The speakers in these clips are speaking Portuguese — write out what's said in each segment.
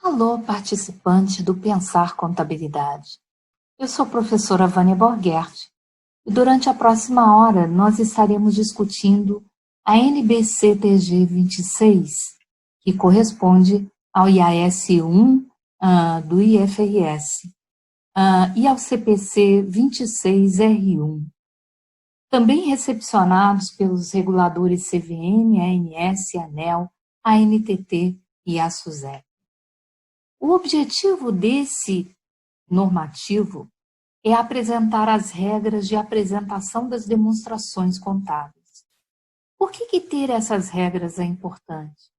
Alô, participante do Pensar Contabilidade. Eu sou a professora Vânia Borgherdt e durante a próxima hora nós estaremos discutindo a NBC-TG 26, que corresponde ao IAS 1 do IFRS e ao CPC 26R1. Também recepcionados pelos reguladores CVM, ANS, ANEEL, ANTT e a SUSEP. O objetivo desse normativo é apresentar as regras de apresentação das demonstrações contábeis. Por que ter essas regras é importante?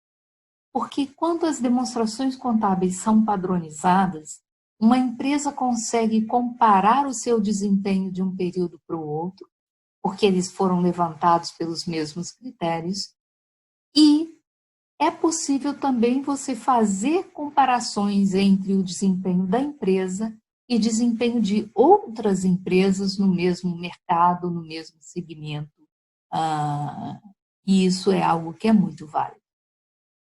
Porque quando as demonstrações contábeis são padronizadas, uma empresa consegue comparar o seu desempenho de um período para o outro, porque eles foram levantados pelos mesmos critérios, e é possível também você fazer comparações entre o desempenho da empresa e desempenho de outras empresas no mesmo mercado, no mesmo segmento. E isso é algo que é muito válido.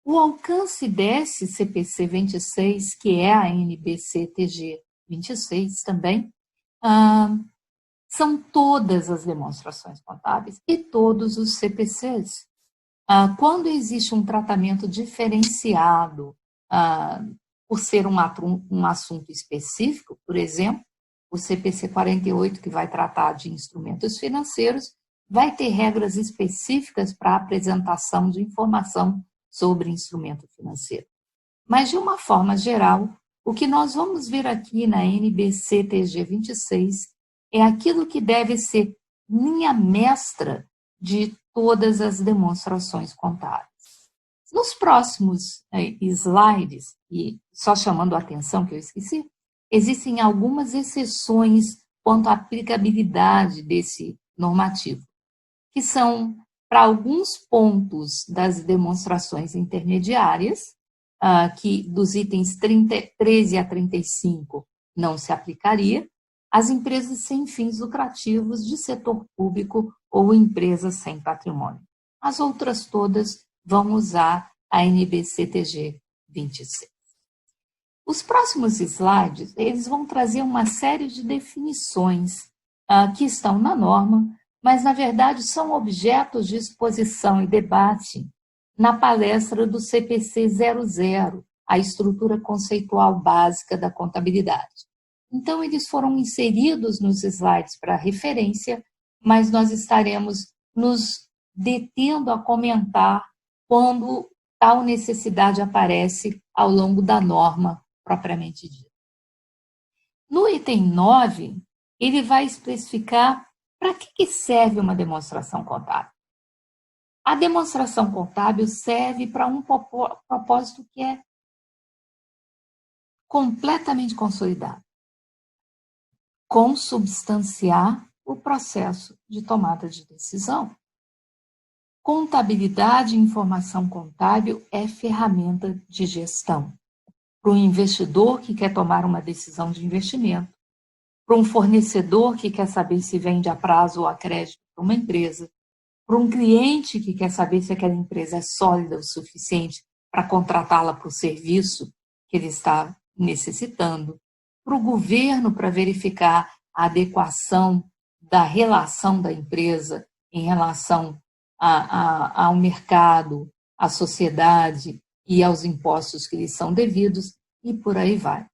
O alcance desse CPC 26, que é a NBC-TG 26 também, são todas as demonstrações contábeis e todos os CPCs. Quando existe um tratamento diferenciado por ser um assunto específico, por exemplo, o CPC 48, que vai tratar de instrumentos financeiros, vai ter regras específicas para a apresentação de informação sobre instrumento financeiro. Mas, de uma forma geral, o que nós vamos ver aqui na NBC-TG 26 é aquilo que deve ser linha mestra de todas as demonstrações contábeis. Nos próximos slides, e só chamando a atenção que eu esqueci, existem algumas exceções quanto à aplicabilidade desse normativo, que são para alguns pontos das demonstrações intermediárias, que dos itens 13 a 35 não se aplicaria, as empresas sem fins lucrativos de setor público ou empresas sem patrimônio. As outras todas vão usar a NBC-TG 26. Os próximos slides, eles vão trazer uma série de definições que estão na norma, mas, na verdade, são objetos de exposição e debate na palestra do CPC 00, a estrutura conceitual básica da contabilidade. Então, eles foram inseridos nos slides para referência, mas nós estaremos nos detendo a comentar quando tal necessidade aparece ao longo da norma propriamente dita. No item 9, ele vai especificar para que serve uma demonstração contábil. A demonstração contábil serve para um propósito que é completamente consolidado: consubstanciar o processo de tomada de decisão. Contabilidade e informação contábil é ferramenta de gestão. Para um investidor que quer tomar uma decisão de investimento, para um fornecedor que quer saber se vende a prazo ou a crédito para uma empresa, para um cliente que quer saber se aquela empresa é sólida o suficiente para contratá-la para o serviço que ele está necessitando, para o governo para verificar a adequação da relação da empresa em relação ao mercado, à sociedade e aos impostos que lhes são devidos, e por aí vai.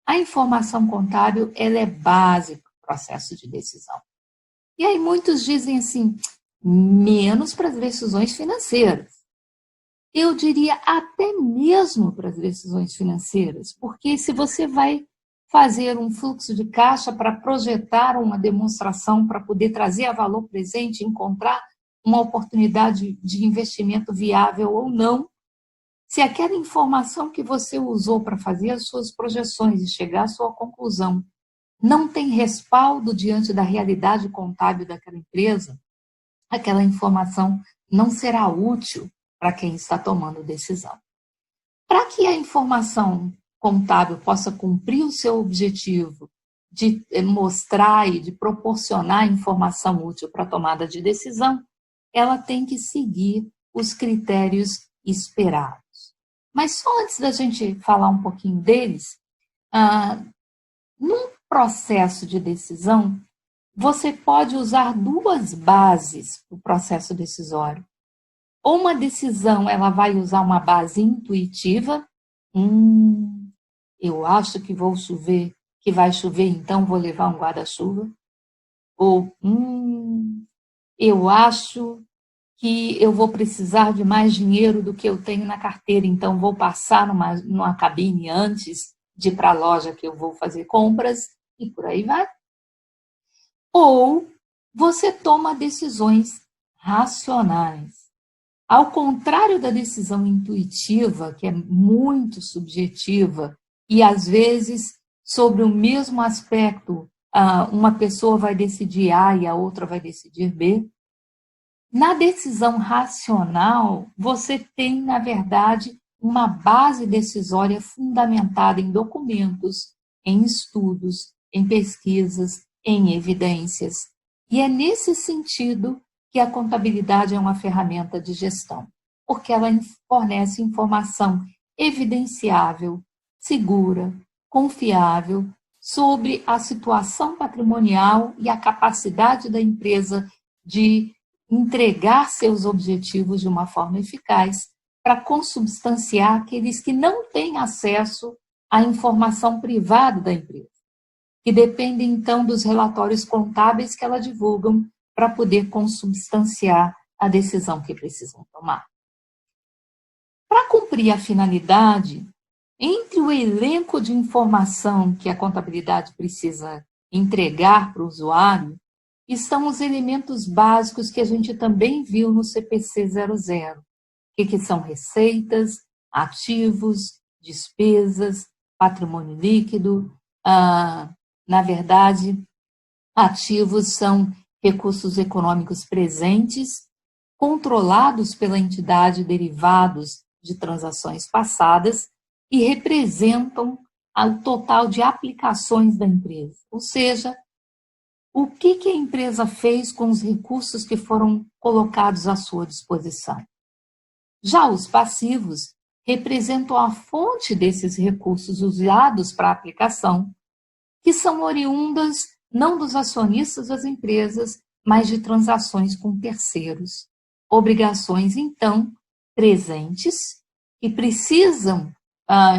A informação contábil, ela é base para o processo de decisão. E aí muitos dizem assim, menos para as decisões financeiras. Eu diria até mesmo para as decisões financeiras, porque se você vai fazer um fluxo de caixa para projetar uma demonstração para poder trazer a valor presente, encontrar uma oportunidade de investimento viável ou não, se aquela informação que você usou para fazer as suas projeções e chegar à sua conclusão não tem respaldo diante da realidade contábil daquela empresa, aquela informação não será útil para quem está tomando decisão. Para que a informação contábil possa cumprir o seu objetivo de mostrar e de proporcionar informação útil para a tomada de decisão, ela tem que seguir os critérios esperados. Mas só antes da gente falar um pouquinho deles, ah, num processo de decisão, você pode usar duas bases para o processo decisório. Ou uma decisão, ela vai usar uma base intuitiva. Eu acho que que vai chover, então vou levar um guarda-chuva. Ou, eu acho que eu vou precisar de mais dinheiro do que eu tenho na carteira, então vou passar numa cabine antes de ir para a loja que eu vou fazer compras, e por aí vai. Ou você toma decisões racionais. Ao contrário da decisão intuitiva, que é muito subjetiva, e às vezes, sobre o mesmo aspecto, uma pessoa vai decidir A e a outra vai decidir B. Na decisão racional, você tem, na verdade, uma base decisória fundamentada em documentos, em estudos, em pesquisas, em evidências. E é nesse sentido que a contabilidade é uma ferramenta de gestão, porque ela fornece informação evidenciável, segura, confiável sobre a situação patrimonial e a capacidade da empresa de entregar seus objetivos de uma forma eficaz para consubstanciar aqueles que não têm acesso à informação privada da empresa, que dependem então dos relatórios contábeis que ela divulgam para poder consubstanciar a decisão que precisam tomar. Para cumprir a finalidade, entre o elenco de informação que a contabilidade precisa entregar para o usuário, estão os elementos básicos que a gente também viu no CPC 00, que são receitas, ativos, despesas, patrimônio líquido. Na verdade, ativos são recursos econômicos presentes, controlados pela entidade derivados de transações passadas e representam o total de aplicações da empresa, ou seja, o que a empresa fez com os recursos que foram colocados à sua disposição. Já os passivos representam a fonte desses recursos usados para a aplicação, que são oriundas não dos acionistas das empresas, mas de transações com terceiros. Obrigações, então, presentes, que precisam,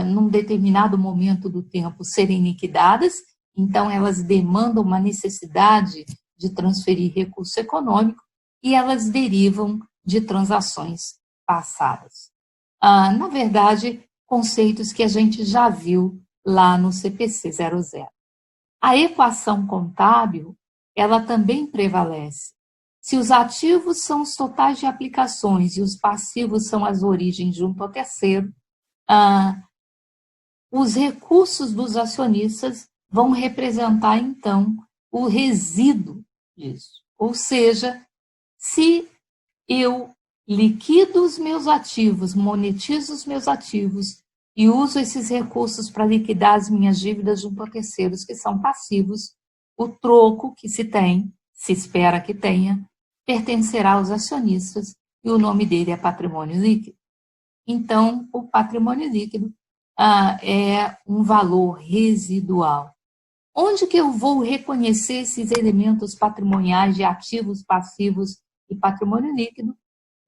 num determinado momento do tempo, serem liquidadas. Então, elas demandam uma necessidade de transferir recurso econômico e elas derivam de transações passadas. Na verdade, conceitos que a gente já viu lá no CPC 00. A equação contábil, ela também prevalece. Se os ativos são os totais de aplicações e os passivos são as origens junto ao terceiro, os recursos dos acionistas vão representar, então, o resíduo disso. Ou seja, se eu liquido os meus ativos, monetizo os meus ativos e uso esses recursos para liquidar as minhas dívidas junto a terceiros que são passivos, o troco que se tem, se espera que tenha, pertencerá aos acionistas e o nome dele é patrimônio líquido. Então, o patrimônio líquido é um valor residual. Onde que eu vou reconhecer esses elementos patrimoniais de ativos, passivos e patrimônio líquido?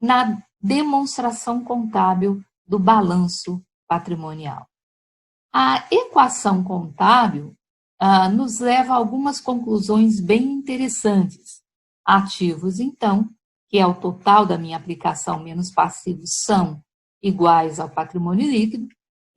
Na demonstração contábil do balanço patrimonial. A equação contábil nos leva a algumas conclusões bem interessantes. Ativos, então, que é o total da minha aplicação menos passivos, são iguais ao patrimônio líquido.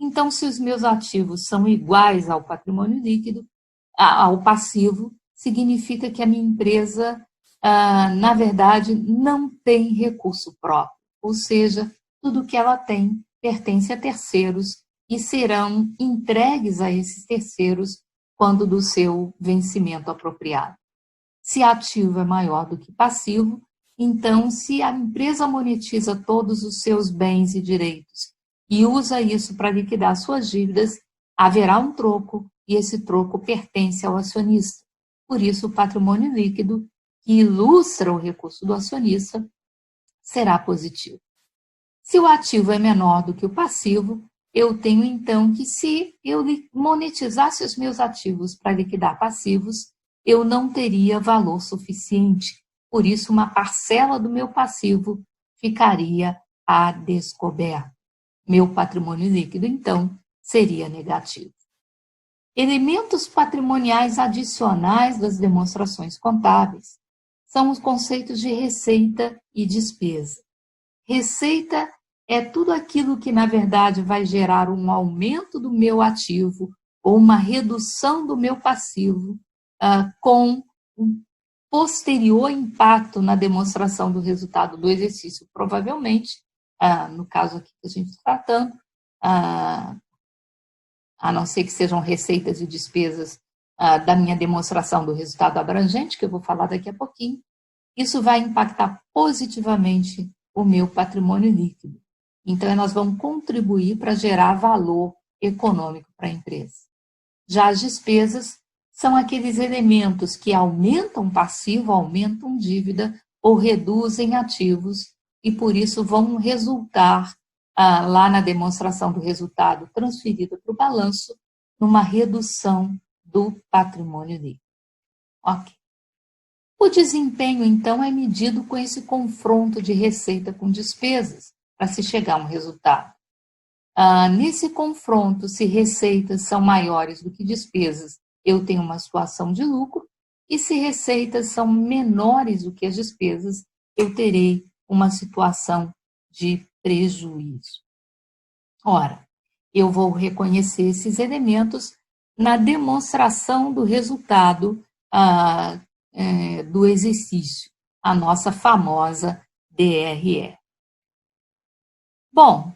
Então, se os meus ativos são iguais ao patrimônio líquido, ao passivo, significa que a minha empresa, na verdade, não tem recurso próprio. Ou seja, tudo que ela tem pertence a terceiros e serão entregues a esses terceiros quando do seu vencimento apropriado. Se ativo é maior do que passivo, então, se a empresa monetiza todos os seus bens e direitos e usa isso para liquidar suas dívidas, haverá um troco e esse troco pertence ao acionista. Por isso, o patrimônio líquido, que ilustra o recurso do acionista, será positivo. Se o ativo é menor do que o passivo, eu tenho então que, se eu monetizasse os meus ativos para liquidar passivos, eu não teria valor suficiente. Por isso, uma parcela do meu passivo ficaria a descoberto. Meu patrimônio líquido, então, seria negativo. Elementos patrimoniais adicionais das demonstrações contábeis são os conceitos de receita e despesa. Receita é tudo aquilo que, na verdade, vai gerar um aumento do meu ativo ou uma redução do meu passivo, com um posterior impacto na demonstração do resultado do exercício, provavelmente, no caso aqui que a gente está tratando, a não ser que sejam receitas e despesas da minha demonstração do resultado abrangente, que eu vou falar daqui a pouquinho, isso vai impactar positivamente o meu patrimônio líquido. Então, nós vamos contribuir para gerar valor econômico para a empresa. Já as despesas são aqueles elementos que aumentam passivo, aumentam dívida ou reduzem ativos e, por isso, vão resultar lá na demonstração do resultado transferido para o balanço, numa redução do patrimônio líquido. Ok. O desempenho, então, é medido com esse confronto de receita com despesas, para se chegar a um resultado. Nesse confronto, se receitas são maiores do que despesas, eu tenho uma situação de lucro, e se receitas são menores do que as despesas, eu terei uma situação de prejuízo. Ora, eu vou reconhecer esses elementos na demonstração do resultado do exercício, a nossa famosa DRE. Bom,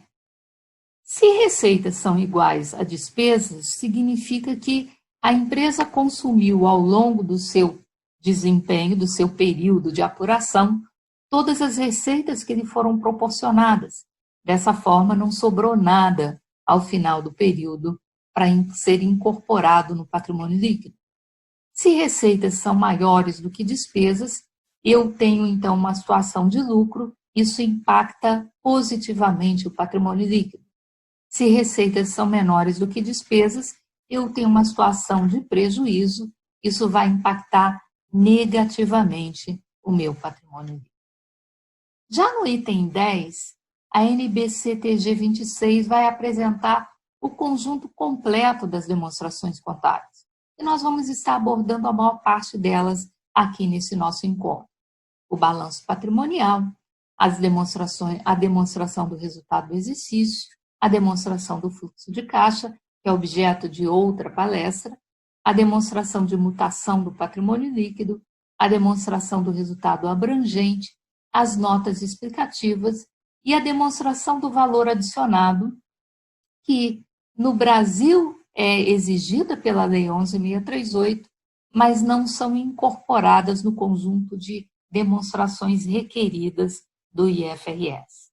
se receitas são iguais a despesas, significa que a empresa consumiu ao longo do seu desempenho, do seu período de apuração, todas as receitas que lhe foram proporcionadas. Dessa forma, não sobrou nada ao final do período para ser incorporado no patrimônio líquido. Se receitas são maiores do que despesas, eu tenho então uma situação de lucro, isso impacta positivamente o patrimônio líquido. Se receitas são menores do que despesas, eu tenho uma situação de prejuízo, isso vai impactar negativamente o meu patrimônio líquido. Já no item 10, a NBC-TG 26 vai apresentar o conjunto completo das demonstrações contábeis. E nós vamos estar abordando a maior parte delas aqui nesse nosso encontro. O balanço patrimonial, as demonstrações, a demonstração do resultado do exercício, a demonstração do fluxo de caixa, que é objeto de outra palestra, a demonstração de mutação do patrimônio líquido, a demonstração do resultado abrangente, as notas explicativas e a demonstração do valor adicionado, que no Brasil é exigida pela Lei 11.638, mas não são incorporadas no conjunto de demonstrações requeridas do IFRS.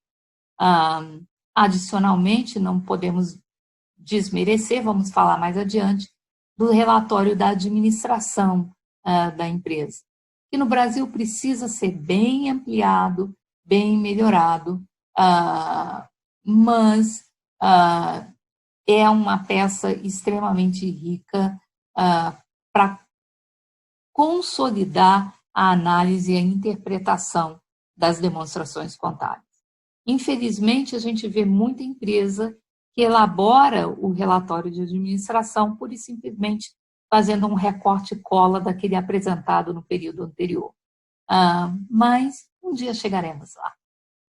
Adicionalmente, não podemos desmerecer, vamos falar mais adiante, do relatório da administração da empresa, que no Brasil precisa ser bem ampliado, bem melhorado, mas é uma peça extremamente rica para consolidar a análise e a interpretação das demonstrações contábeis. Infelizmente, a gente vê muita empresa que elabora o relatório de administração pura e simplesmente fazendo um recorte e cola daquele apresentado no período anterior. Mas um dia chegaremos lá.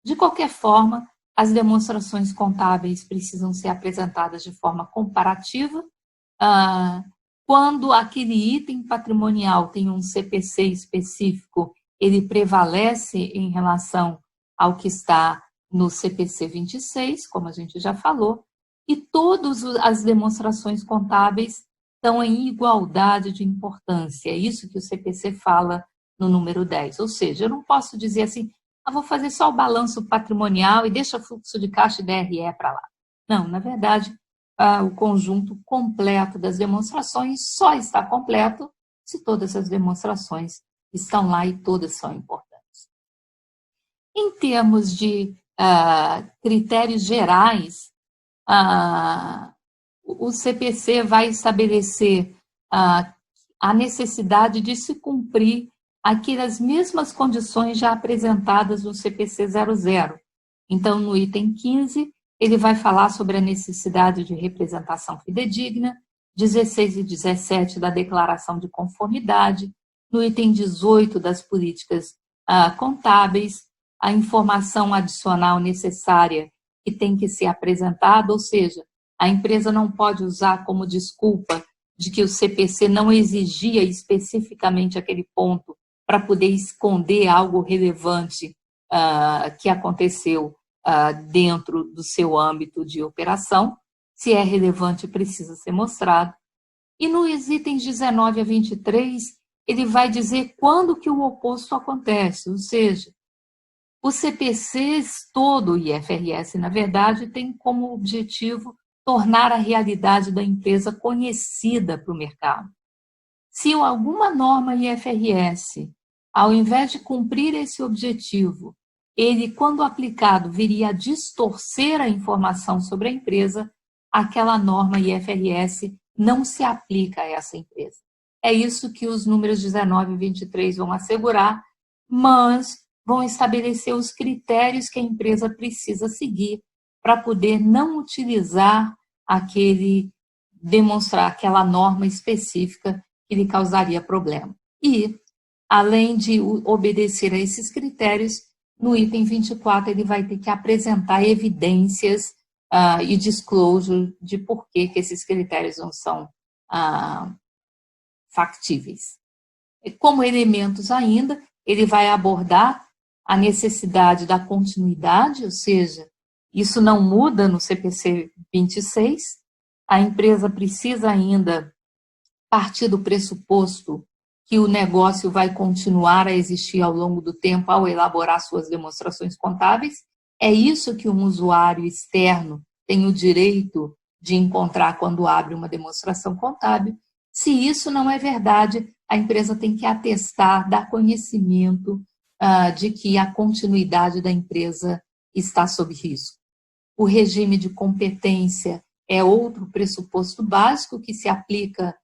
De qualquer forma, as demonstrações contábeis precisam ser apresentadas de forma comparativa. Quando aquele item patrimonial tem um CPC específico, ele prevalece em relação ao que está no CPC 26, como a gente já falou, e todas as demonstrações contábeis estão em igualdade de importância. É isso que o CPC fala no número 10. Ou seja, eu não posso dizer assim, vou fazer só o balanço patrimonial e deixa o fluxo de caixa e DRE para lá. Não, na verdade, o conjunto completo das demonstrações só está completo se todas as demonstrações estão lá e todas são importantes. Em termos de critérios gerais, o CPC vai estabelecer a necessidade de se cumprir aquelas mesmas condições já apresentadas no CPC 00. Então, no item 15, ele vai falar sobre a necessidade de representação fidedigna, 16 e 17 da declaração de conformidade, no item 18 das políticas contábeis, a informação adicional necessária que tem que ser apresentada, ou seja, a empresa não pode usar como desculpa de que o CPC não exigia especificamente aquele ponto para poder esconder algo relevante que aconteceu dentro do seu âmbito de operação. Se é relevante, precisa ser mostrado. E nos itens 19 a 23, ele vai dizer quando que o oposto acontece, ou seja, os CPCs todo, o IFRS, na verdade, tem como objetivo tornar a realidade da empresa conhecida para o mercado. Se alguma norma IFRS, ao invés de cumprir esse objetivo, ele, quando aplicado, viria a distorcer a informação sobre a empresa, aquela norma IFRS não se aplica a essa empresa. É isso que os números 19 e 23 vão assegurar, mas vão estabelecer os critérios que a empresa precisa seguir para poder não utilizar demonstrar aquela norma específica que lhe causaria problema. E, além de obedecer a esses critérios, no item 24 ele vai ter que apresentar evidências e disclosure de por que esses critérios não são factíveis. Como elementos ainda, ele vai abordar a necessidade da continuidade, ou seja, isso não muda no CPC 26, a empresa precisa ainda partir do pressuposto que o negócio vai continuar a existir ao longo do tempo ao elaborar suas demonstrações contábeis. É isso que um usuário externo tem o direito de encontrar quando abre uma demonstração contábil. Se isso não é verdade, a empresa tem que atestar, dar conhecimento de que a continuidade da empresa está sob risco. O regime de competência é outro pressuposto básico que se aplica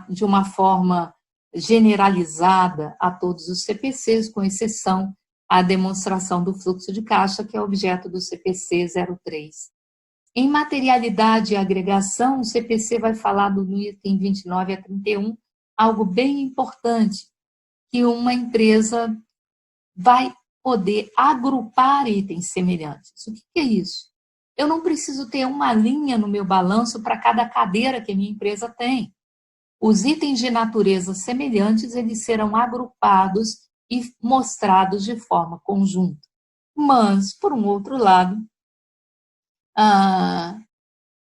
de uma forma generalizada a todos os CPCs, com exceção à demonstração do fluxo de caixa, que é objeto do CPC 03. Em materialidade e agregação, o CPC vai falar do item 29 a 31, algo bem importante, que uma empresa vai poder agrupar itens semelhantes. O que é isso? Eu não preciso ter uma linha no meu balanço para cada cadeira que a minha empresa tem. Os itens de natureza semelhantes, eles serão agrupados e mostrados de forma conjunta. Mas, por um outro lado,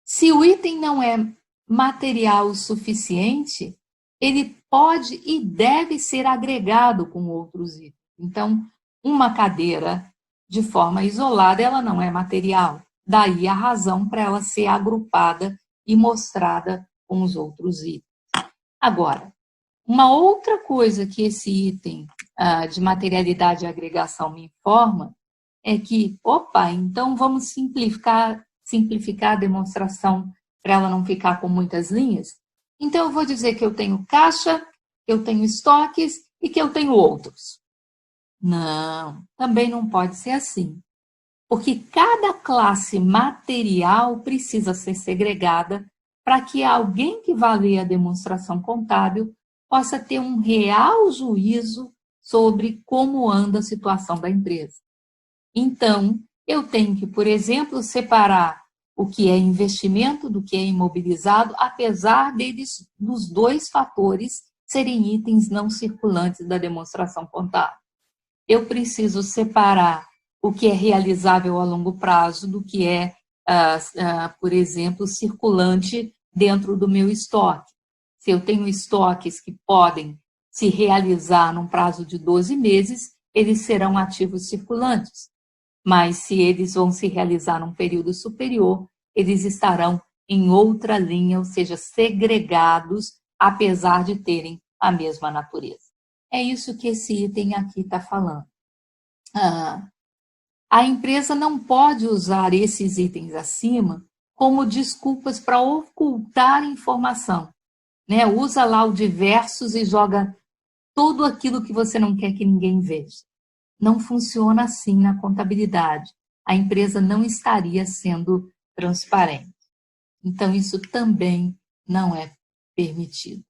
se o item não é material o suficiente, ele pode e deve ser agregado com outros itens. Então, uma cadeira, de forma isolada, ela não é material. Daí a razão para ela ser agrupada e mostrada com os outros itens. Agora, uma outra coisa que esse item de materialidade e agregação me informa é que, então vamos simplificar a demonstração para ela não ficar com muitas linhas. Então, eu vou dizer que eu tenho caixa, que eu tenho estoques e que eu tenho outros. Não, também não pode ser assim. Porque cada classe material precisa ser segregada para que alguém que vá ler a demonstração contábil possa ter um real juízo sobre como anda a situação da empresa. Então, eu tenho que, por exemplo, separar o que é investimento do que é imobilizado, apesar dos dois fatores serem itens não circulantes da demonstração contábil. Eu preciso separar o que é realizável a longo prazo do que é, por exemplo, circulante dentro do meu estoque. Se eu tenho estoques que podem se realizar num prazo de 12 meses, eles serão ativos circulantes. Mas se eles vão se realizar num período superior, eles estarão em outra linha, ou seja, segregados, apesar de terem a mesma natureza. É isso que esse item aqui está falando. a empresa não pode usar esses itens acima como desculpas para ocultar informação, né? Usa lá o diversos e joga tudo aquilo que você não quer que ninguém veja. Não funciona assim na contabilidade. A empresa não estaria sendo transparente. Então, isso também não é permitido.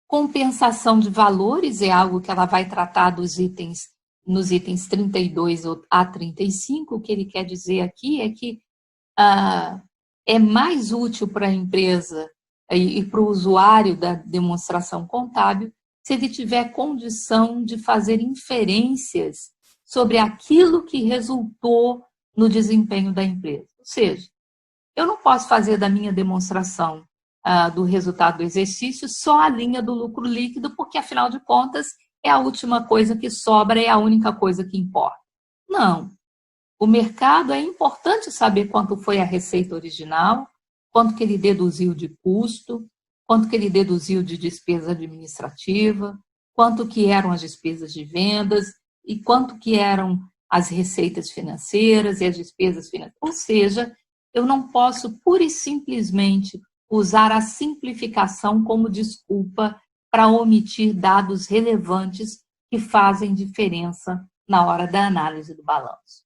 Compensação de valores é algo que ela vai tratar nos itens 32 a 35. O que ele quer dizer aqui é que é mais útil para a empresa e para o usuário da demonstração contábil se ele tiver condição de fazer inferências sobre aquilo que resultou no desempenho da empresa. Ou seja, eu não posso fazer da minha demonstração do resultado do exercício só a linha do lucro líquido, porque, afinal de contas, é a última coisa que sobra, é a única coisa que importa. Não. O mercado é importante saber quanto foi a receita original, quanto que ele deduziu de custo, quanto que ele deduziu de despesa administrativa, quanto que eram as despesas de vendas e quanto que eram as receitas financeiras e as despesas financeiras. Ou seja, eu não posso pura e simplesmente usar a simplificação como desculpa para omitir dados relevantes que fazem diferença na hora da análise do balanço.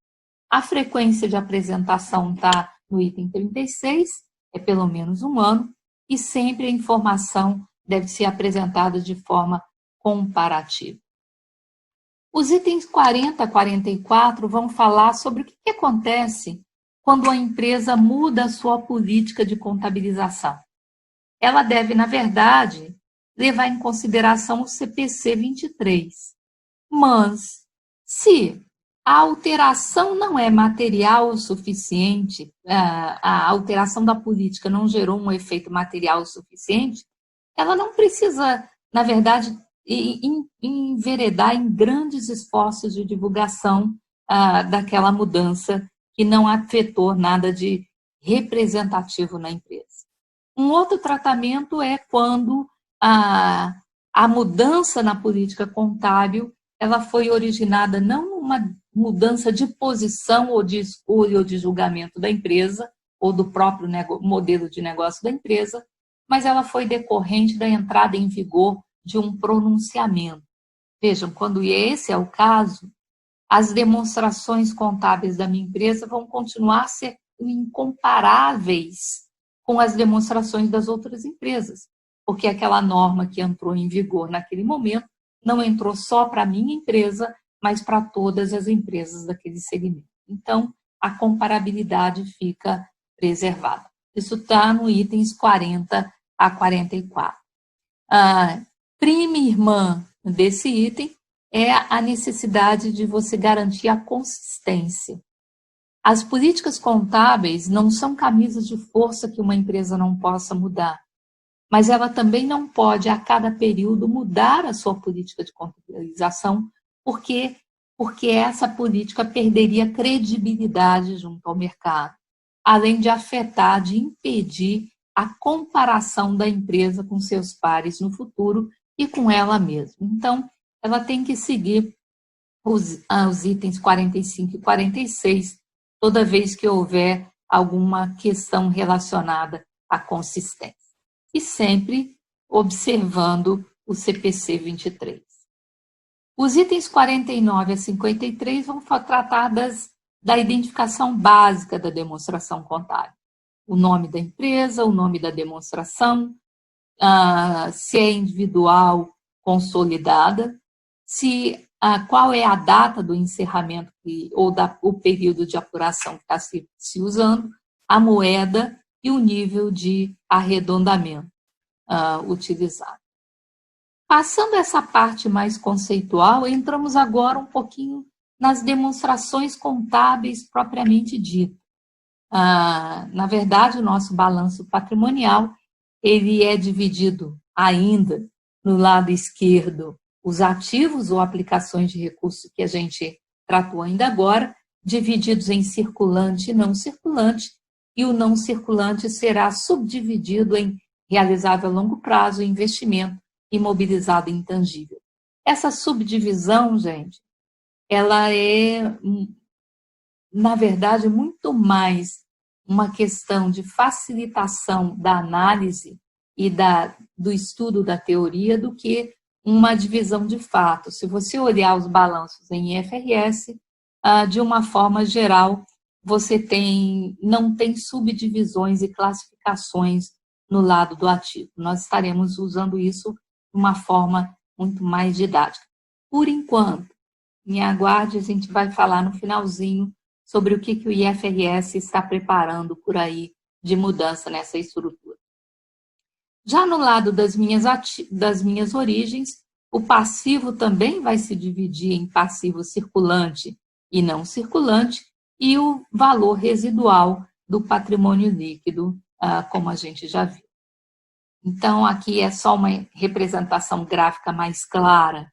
A frequência de apresentação está no item 36, é pelo menos 1 ano, e sempre a informação deve ser apresentada de forma comparativa. Os itens 40 a 44 vão falar sobre o que acontece quando a empresa muda a sua política de contabilização. Ela deve, na verdade, levar em consideração o CPC 23. Mas, se a alteração não é material o suficiente, a alteração da política não gerou um efeito material o suficiente, ela não precisa, na verdade, enveredar em grandes esforços de divulgação daquela mudança que não afetou nada de representativo na empresa. Um outro tratamento é quando a mudança na política contábil ela foi originada não numa mudança de posição ou de escolha ou de julgamento da empresa ou do próprio modelo de negócio da empresa, mas ela foi decorrente da entrada em vigor de um pronunciamento. Vejam, quando esse é o caso, as demonstrações contábeis da minha empresa vão continuar a ser incomparáveis com as demonstrações das outras empresas, porque aquela norma que entrou em vigor naquele momento não entrou só para a minha empresa, mas para todas as empresas daquele segmento. Então, a comparabilidade fica preservada. Isso está no itens 40 a 44. A prima irmã desse item é a necessidade de você garantir a consistência. As políticas contábeis não são camisas de força que uma empresa não possa mudar, mas ela também não pode, a cada período, mudar a sua política de contabilização, porque essa política perderia credibilidade junto ao mercado, além de afetar, de impedir a comparação da empresa com seus pares no futuro e com ela mesma. Então, ela tem que seguir os itens 45 e 46 toda vez que houver alguma questão relacionada à consistência. E sempre observando o CPC 23. Os itens 49 a 53 vão tratar da identificação básica da demonstração contábil. O nome da empresa, o nome da demonstração, se é individual, consolidada, qual é a data do encerramento ou o período de apuração que está se usando, a moeda e o nível de arredondamento utilizado. Passando essa parte mais conceitual, entramos agora um pouquinho nas demonstrações contábeis propriamente ditas. Na verdade, o nosso balanço patrimonial ele é dividido ainda no lado esquerdo os ativos ou aplicações de recurso que a gente tratou ainda agora, divididos em circulante e não circulante, e o não circulante será subdividido em realizável a longo prazo, investimento, imobilizado e intangível. Essa subdivisão, gente, ela é na verdade, muito mais uma questão de facilitação da análise e do estudo da teoria do que uma divisão de fato. Se você olhar os balanços em IFRS, de uma forma geral, você não tem subdivisões e classificações no lado do ativo. Nós estaremos usando isso de uma forma muito mais didática. Por enquanto, me aguarde, a gente vai falar no finalzinho sobre o que o IFRS está preparando por aí de mudança nessa estrutura. Já no lado das minhas origens, o passivo também vai se dividir em passivo circulante e não circulante, e o valor residual do patrimônio líquido, como a gente já viu. Então, aqui é só uma representação gráfica mais clara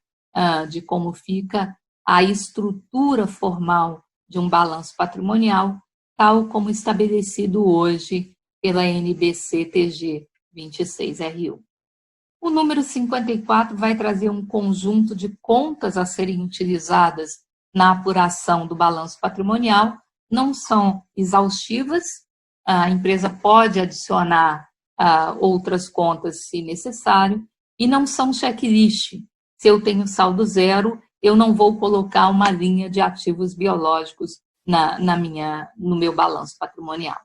de como fica a estrutura formal de um balanço patrimonial, tal como estabelecido hoje pela NBC-TG 26RU. O número 54 vai trazer um conjunto de contas a serem utilizadas na apuração do balanço patrimonial. Não são exaustivas, a empresa pode adicionar outras contas se necessário, e não são checklist. Se eu tenho saldo zero, eu não vou colocar uma linha de ativos biológicos no meu balanço patrimonial.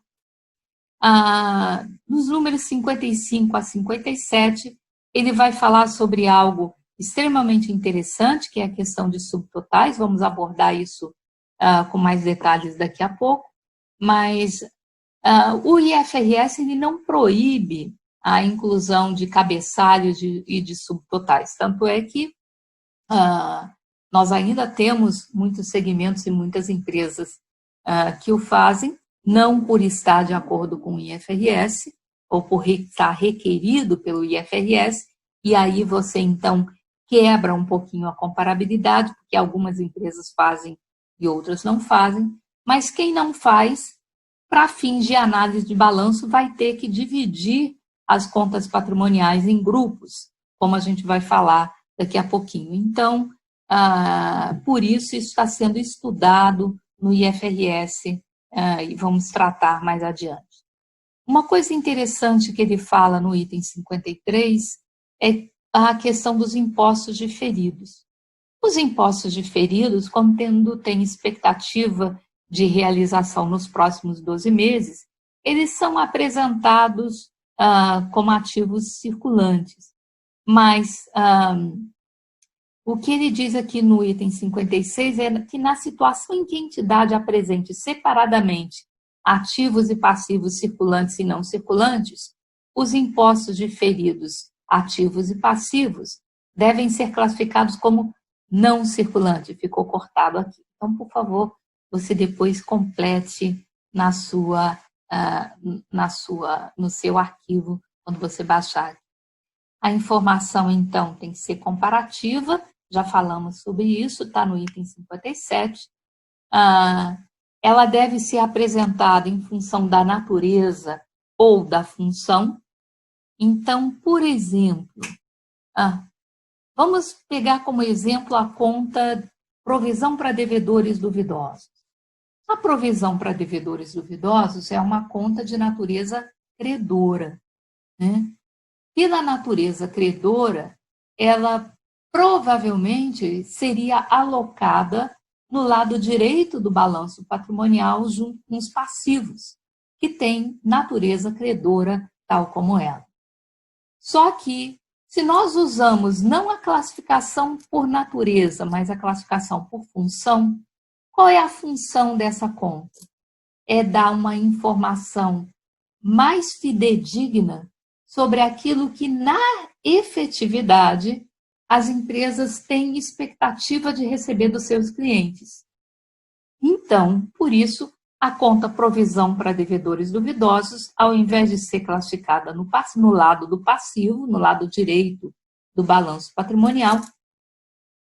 Nos números 55 a 57, ele vai falar sobre algo extremamente interessante, que é a questão de subtotais. Vamos abordar isso com mais detalhes daqui a pouco, mas o IFRS ele não proíbe a inclusão de cabeçalhos e de subtotais, tanto é que nós ainda temos muitos segmentos e muitas empresas que o fazem, não por estar de acordo com o IFRS, ou por estar requerido pelo IFRS, e aí você, então, quebra um pouquinho a comparabilidade, porque algumas empresas fazem e outras não fazem, mas quem não faz, para fins de análise de balanço, vai ter que dividir as contas patrimoniais em grupos, como a gente vai falar daqui a pouquinho. Então, por isso está sendo estudado no IFRS e vamos tratar mais adiante. Uma coisa interessante que ele fala no item 53 é a questão dos impostos diferidos. Os impostos diferidos, quando tem expectativa de realização nos próximos 12 meses, eles são apresentados como ativos circulantes. Mas o que ele diz aqui no item 56 é que na situação em que a entidade apresente separadamente ativos e passivos circulantes e não circulantes, os impostos diferidos, ativos e passivos, devem ser classificados como não circulante. Ficou cortado aqui. Então, por favor, você depois complete no seu arquivo, quando você baixar. A informação, então, tem que ser comparativa, já falamos sobre isso, está no item 57. Ela deve ser apresentada em função da natureza ou da função. Então, por exemplo, vamos pegar como exemplo a conta provisão para devedores duvidosos. A provisão para devedores duvidosos é uma conta de natureza credora, né? Pela natureza credora, ela provavelmente seria alocada no lado direito do balanço patrimonial junto com os passivos, que têm natureza credora tal como ela. Só que, se nós usamos não a classificação por natureza, mas a classificação por função, qual é a função dessa conta? É dar uma informação mais fidedigna sobre aquilo que, na efetividade, as empresas têm expectativa de receber dos seus clientes. Então, por isso, a conta provisão para devedores duvidosos, ao invés de ser classificada no lado do passivo, no lado direito do balanço patrimonial,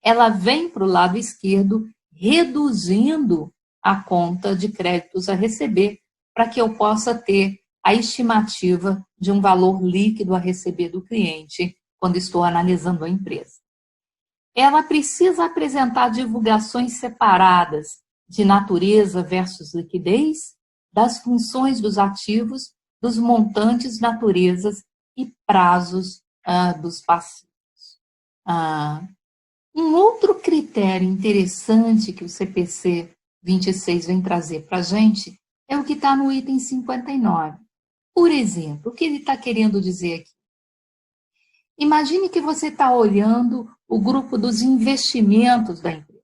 ela vem para o lado esquerdo, reduzindo a conta de créditos a receber, para que eu possa ter a estimativa de um valor líquido a receber do cliente quando estou analisando a empresa. Ela precisa apresentar divulgações separadas de natureza versus liquidez, das funções dos ativos, dos montantes, naturezas e prazos dos passivos. Um outro critério interessante que o CPC 26 vem trazer para a gente é o que está no item 59. Por exemplo, o que ele está querendo dizer aqui? Imagine que você está olhando o grupo dos investimentos da empresa.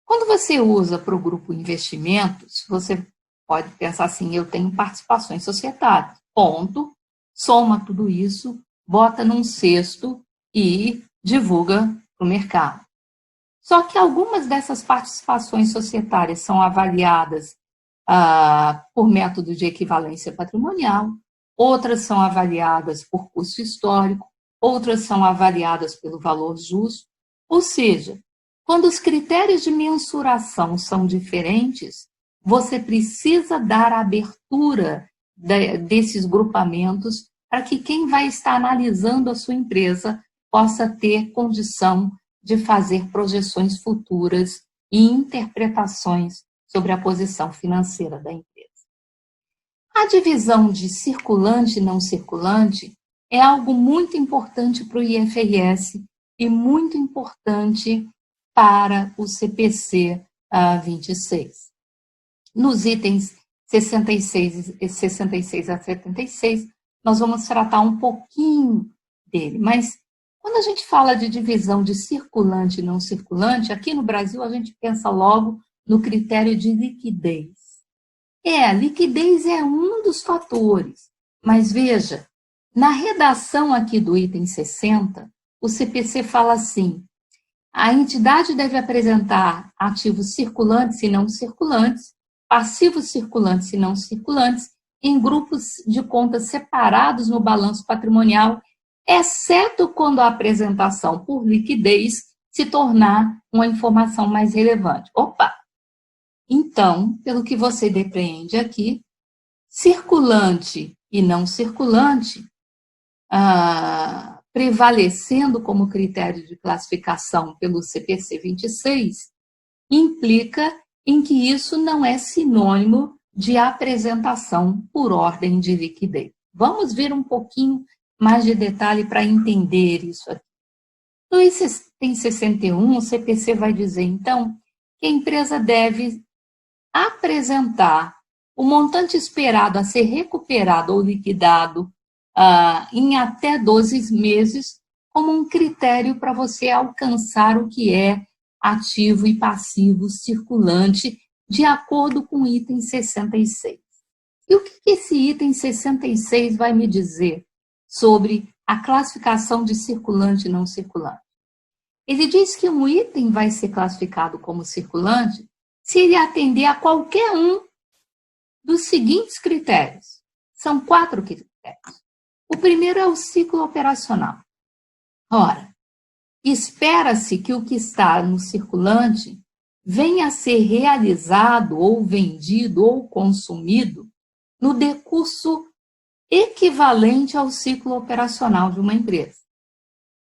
Quando você usa para o grupo investimentos, você pode pensar assim, eu tenho participações societárias, ponto, soma tudo isso, bota num cesto e divulga para o mercado. Só que algumas dessas participações societárias são avaliadas por método de equivalência patrimonial, outras são avaliadas por custo histórico, outras são avaliadas pelo valor justo, ou seja, quando os critérios de mensuração são diferentes, você precisa dar abertura desses grupamentos para que quem vai estar analisando a sua empresa possa ter condição de fazer projeções futuras e interpretações sobre a posição financeira da empresa. A divisão de circulante e não circulante é algo muito importante para o IFRS e muito importante para o CPC 26. Nos itens 66 a 76, nós vamos tratar um pouquinho dele, mas quando a gente fala de divisão de circulante e não circulante, aqui no Brasil a gente pensa logo no critério de liquidez. A liquidez é um dos fatores, mas veja, na redação aqui do item 60, o CPC fala assim, a entidade deve apresentar ativos circulantes e não circulantes, passivos circulantes e não circulantes, em grupos de contas separados no balanço patrimonial, exceto quando a apresentação por liquidez se tornar uma informação mais relevante. Opa! Então, pelo que você depreende aqui, circulante e não circulante, prevalecendo como critério de classificação pelo CPC 26, implica em que isso não é sinônimo de apresentação por ordem de liquidez. Vamos ver um pouquinho mais de detalhe para entender isso aqui. No item 61, o CPC vai dizer, então, que a empresa deve apresentar o montante esperado a ser recuperado ou liquidado em até 12 meses como um critério para você alcançar o que é ativo e passivo circulante, de acordo com o item 66. E o que esse item 66 vai me dizer sobre a classificação de circulante e não circulante? Ele diz que um item vai ser classificado como circulante se ele atender a qualquer um dos seguintes critérios. São 4 critérios. O primeiro é o ciclo operacional. Ora, espera-se que o que está no circulante venha a ser realizado ou vendido ou consumido no decurso equivalente ao ciclo operacional de uma empresa.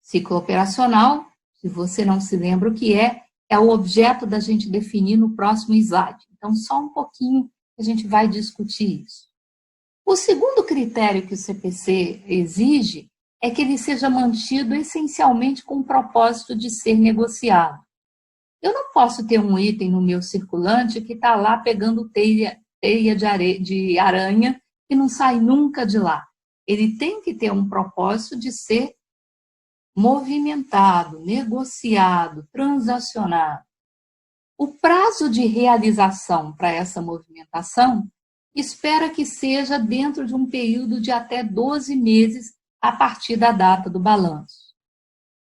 Ciclo operacional, se você não se lembra o que é o objeto da gente definir no próximo slide. Então, só um pouquinho a gente vai discutir isso. O segundo critério que o CPC exige é que ele seja mantido essencialmente com o propósito de ser negociado. Eu não posso ter um item no meu circulante que está lá pegando teia de aranha e não sai nunca de lá. Ele tem que ter um propósito de ser movimentado, negociado, transacionado. O prazo de realização para essa movimentação espera que seja dentro de um período de até 12 meses a partir da data do balanço.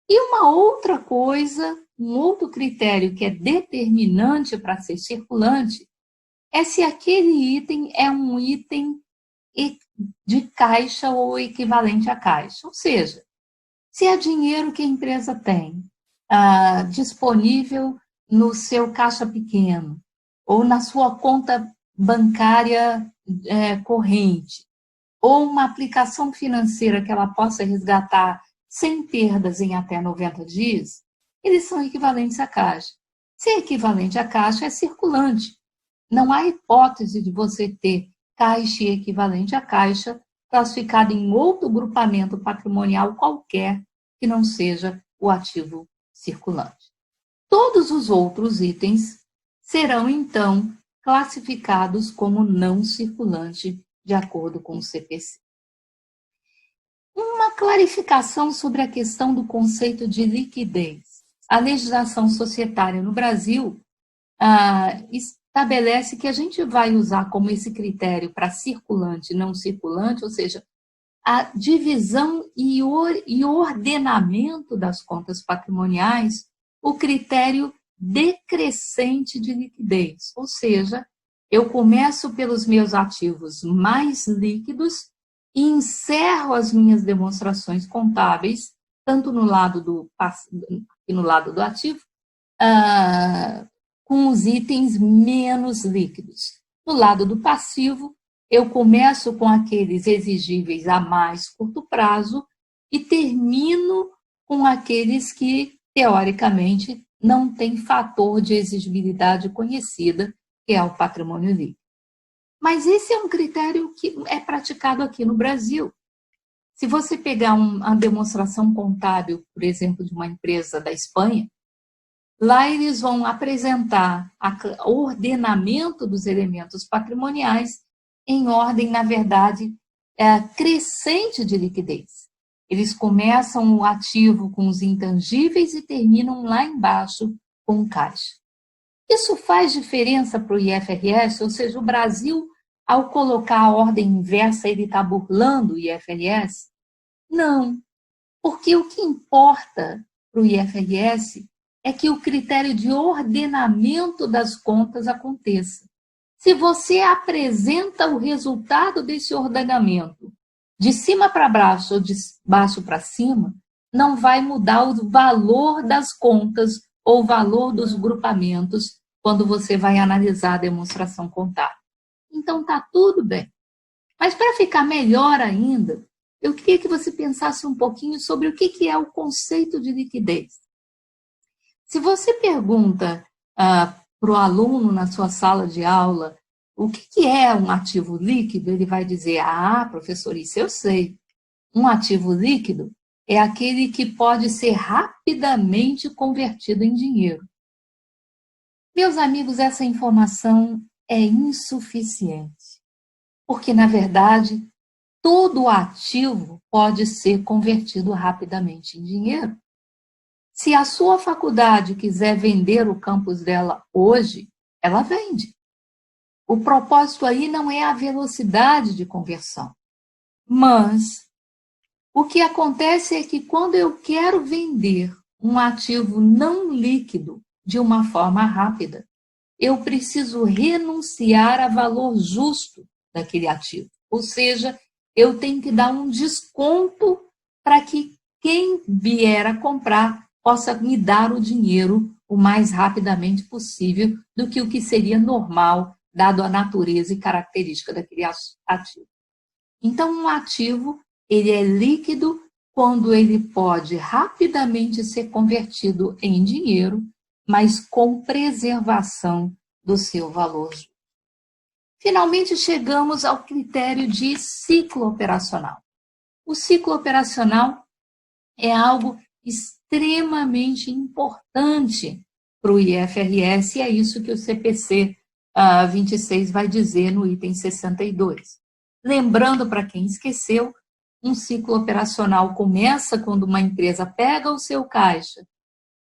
E uma outra coisa, um outro critério que é determinante para ser circulante é se aquele item é um item de caixa ou equivalente a caixa. Ou seja, se é dinheiro que a empresa tem disponível no seu caixa pequeno ou na sua conta bancária corrente, ou uma aplicação financeira que ela possa resgatar sem perdas em até 90 dias, eles são equivalentes à caixa. Se equivalente a caixa, é circulante. Não há hipótese de você ter caixa equivalente a caixa classificado em outro grupamento patrimonial qualquer que não seja o ativo circulante. Todos os outros itens serão, então, classificados como não circulante, de acordo com o CPC. Uma clarificação sobre a questão do conceito de liquidez. A legislação societária no Brasil estabelece que a gente vai usar como esse critério para circulante e não circulante, ou seja, a divisão e ordenamento das contas patrimoniais, o critério decrescente de liquidez, ou seja, eu começo pelos meus ativos mais líquidos e encerro as minhas demonstrações contábeis, tanto no lado do ativo, com os itens menos líquidos. No lado do passivo, eu começo com aqueles exigíveis a mais curto prazo e termino com aqueles que, teoricamente, não têm fator de exigibilidade conhecida, que é o patrimônio líquido. Mas esse é um critério que é praticado aqui no Brasil. Se você pegar uma demonstração contábil, por exemplo, de uma empresa da Espanha, lá eles vão apresentar o ordenamento dos elementos patrimoniais em ordem, na verdade, crescente de liquidez. Eles começam o ativo com os intangíveis e terminam lá embaixo com o caixa. Isso faz diferença para o IFRS, ou seja, o Brasil, ao colocar a ordem inversa, ele está burlando o IFRS? Não, porque o que importa para o IFRS é que o critério de ordenamento das contas aconteça. Se você apresenta o resultado desse ordenamento de cima para baixo ou de baixo para cima, não vai mudar o valor das contas ou o valor dos grupamentos quando você vai analisar a demonstração contábil. Então, está tudo bem. Mas para ficar melhor ainda, eu queria que você pensasse um pouquinho sobre o que é o conceito de liquidez. Se você pergunta para o aluno na sua sala de aula o que é um ativo líquido, ele vai dizer, professor, isso eu sei. Um ativo líquido é aquele que pode ser rapidamente convertido em dinheiro. Meus amigos, essa informação é insuficiente, porque, na verdade, todo ativo pode ser convertido rapidamente em dinheiro. Se a sua faculdade quiser vender o campus dela hoje, ela vende. O propósito aí não é a velocidade de conversão, mas o que acontece é que quando eu quero vender um ativo não líquido de uma forma rápida, eu preciso renunciar a valor justo daquele ativo. Ou seja, eu tenho que dar um desconto para que quem vier a comprar possa me dar o dinheiro o mais rapidamente possível do que o que seria normal, dado a natureza e característica daquele ativo. Então, um ativo, ele é líquido quando ele pode rapidamente ser convertido em dinheiro, mas com preservação do seu valor justo. Finalmente, chegamos ao critério de ciclo operacional. O ciclo operacional é algo extremamente importante para o IFRS e é isso que o CPC 26 vai dizer no item 62. Lembrando, para quem esqueceu, um ciclo operacional começa quando uma empresa pega o seu caixa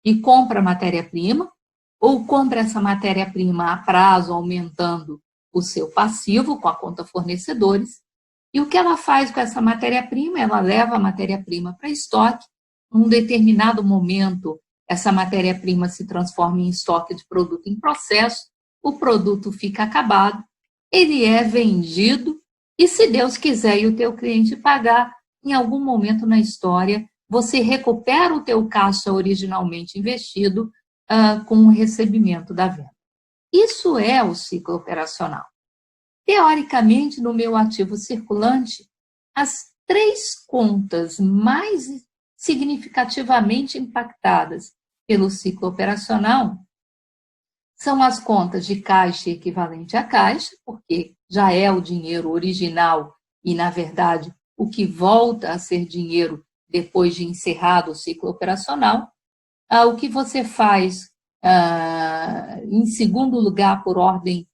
e compra matéria-prima, ou compra essa matéria-prima a prazo, aumentando o seu passivo com a conta fornecedores, e o que ela faz com essa matéria-prima? Ela leva a matéria-prima para estoque, num determinado momento, essa matéria-prima se transforma em estoque de produto em processo, o produto fica acabado, ele é vendido, e se Deus quiser e o teu cliente pagar, em algum momento na história, você recupera o teu caixa originalmente investido com o recebimento da venda. Isso é o ciclo operacional. Teoricamente, no meu ativo circulante, as 3 contas mais significativamente impactadas pelo ciclo operacional são as contas de caixa equivalente a caixa, porque já é o dinheiro original e, na verdade, o que volta a ser dinheiro depois de encerrado o ciclo operacional. O que você faz, em segundo lugar, por ordem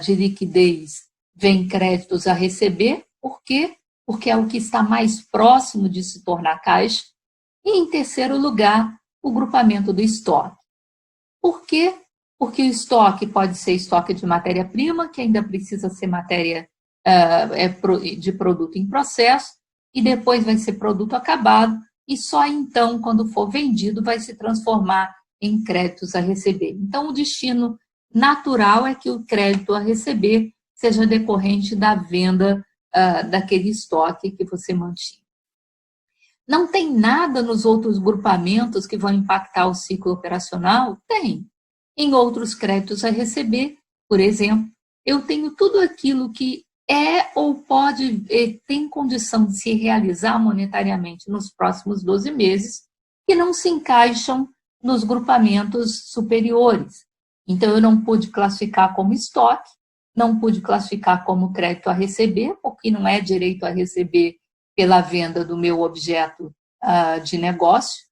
de liquidez, vem créditos a receber. Por quê? Porque é o que está mais próximo de se tornar caixa. E, em terceiro lugar, o grupamento do estoque. Por quê? Porque o estoque pode ser estoque de matéria-prima, que ainda precisa ser matéria de produto em processo, e depois vai ser produto acabado, e só então, quando for vendido, vai se transformar em créditos a receber. Então, o destino natural é que o crédito a receber seja decorrente da venda daquele estoque que você mantinha. Não tem nada nos outros grupamentos que vão impactar o ciclo operacional? Tem. Em outros créditos a receber, por exemplo, eu tenho tudo aquilo que é ou pode tem condição de se realizar monetariamente nos próximos 12 meses, que não se encaixam nos grupamentos superiores. Então, eu não pude classificar como estoque, não pude classificar como crédito a receber, porque não é direito a receber pela venda do meu objeto de negócio,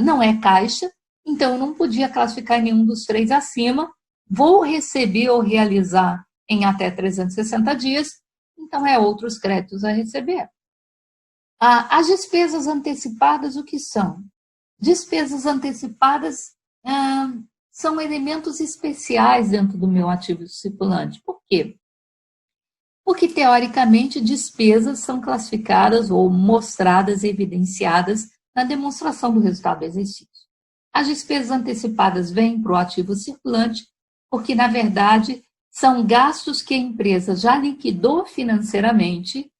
não é caixa, então eu não podia classificar nenhum dos três acima. Vou receber ou realizar em até 360 dias, então é outros créditos a receber. As despesas antecipadas, o que são? Despesas antecipadas são elementos especiais dentro do meu ativo circulante. Por quê? Porque, teoricamente, despesas são classificadas ou mostradas, evidenciadas na demonstração do resultado do exercício. As despesas antecipadas vêm para o ativo circulante porque, na verdade, são gastos que a empresa já liquidou financeiramente,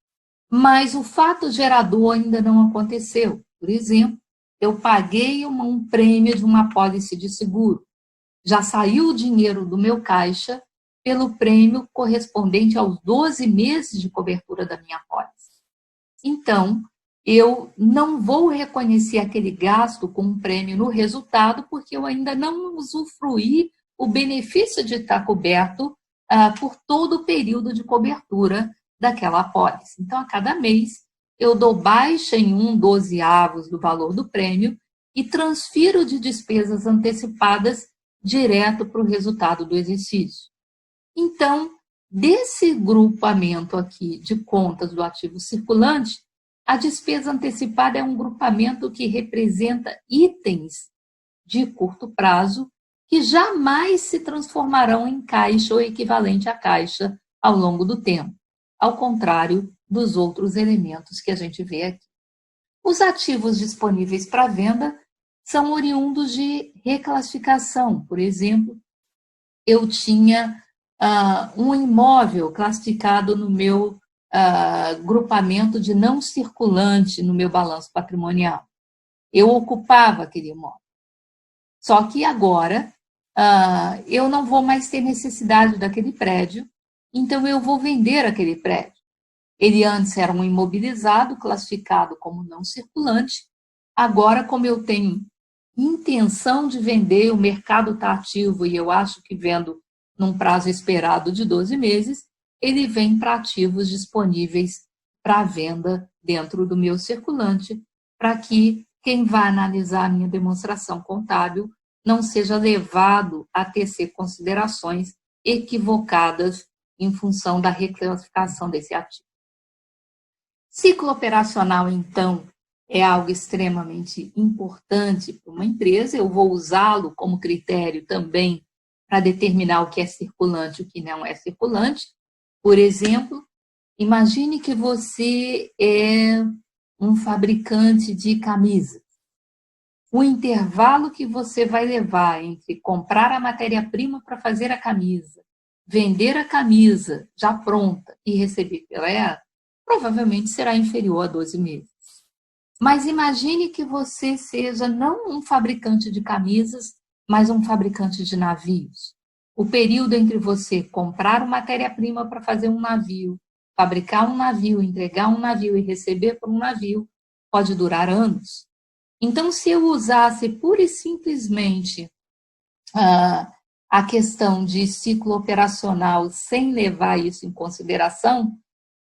mas o fato gerador ainda não aconteceu. Por exemplo, eu paguei um prêmio de uma apólice de seguro. Já saiu o dinheiro do meu caixa pelo prêmio correspondente aos 12 meses de cobertura da minha apólice. Então, eu não vou reconhecer aquele gasto com um prêmio no resultado, porque eu ainda não usufruí o benefício de estar coberto por todo o período de cobertura daquela apólice. Então, a cada mês, eu dou baixa em 1/12 do valor do prêmio e transfiro de despesas antecipadas direto para o resultado do exercício. Então, desse grupamento aqui de contas do ativo circulante, a despesa antecipada é um grupamento que representa itens de curto prazo que jamais se transformarão em caixa ou equivalente a caixa ao longo do tempo, ao contrário dos outros elementos que a gente vê aqui. Os ativos disponíveis para venda são oriundos de reclassificação. Por exemplo, eu tinha um imóvel classificado no meu grupamento de não circulante no meu balanço patrimonial. Eu ocupava aquele imóvel. Só que agora eu não vou mais ter necessidade daquele prédio, então eu vou vender aquele prédio. Ele antes era um imobilizado, classificado como não circulante. Agora, como eu tenho intenção de vender, o mercado está ativo e eu acho que vendo num prazo esperado de 12 meses, ele vem para ativos disponíveis para venda dentro do meu circulante, para que quem vai analisar a minha demonstração contábil não seja levado a tecer considerações equivocadas em função da reclassificação desse ativo. Ciclo operacional, então, é algo extremamente importante para uma empresa. Eu vou usá-lo como critério também para determinar o que é circulante e o que não é circulante. Por exemplo, imagine que você é um fabricante de camisas. O intervalo que você vai levar entre comprar a matéria-prima para fazer a camisa, vender a camisa já pronta e receber pela ela, provavelmente será inferior a 12 meses. Mas imagine que você seja não um fabricante de camisas, mas um fabricante de navios. O período entre você comprar uma matéria-prima para fazer um navio, fabricar um navio, entregar um navio e receber por um navio pode durar anos. Então, se eu usasse pura e simplesmente a questão de ciclo operacional sem levar isso em consideração,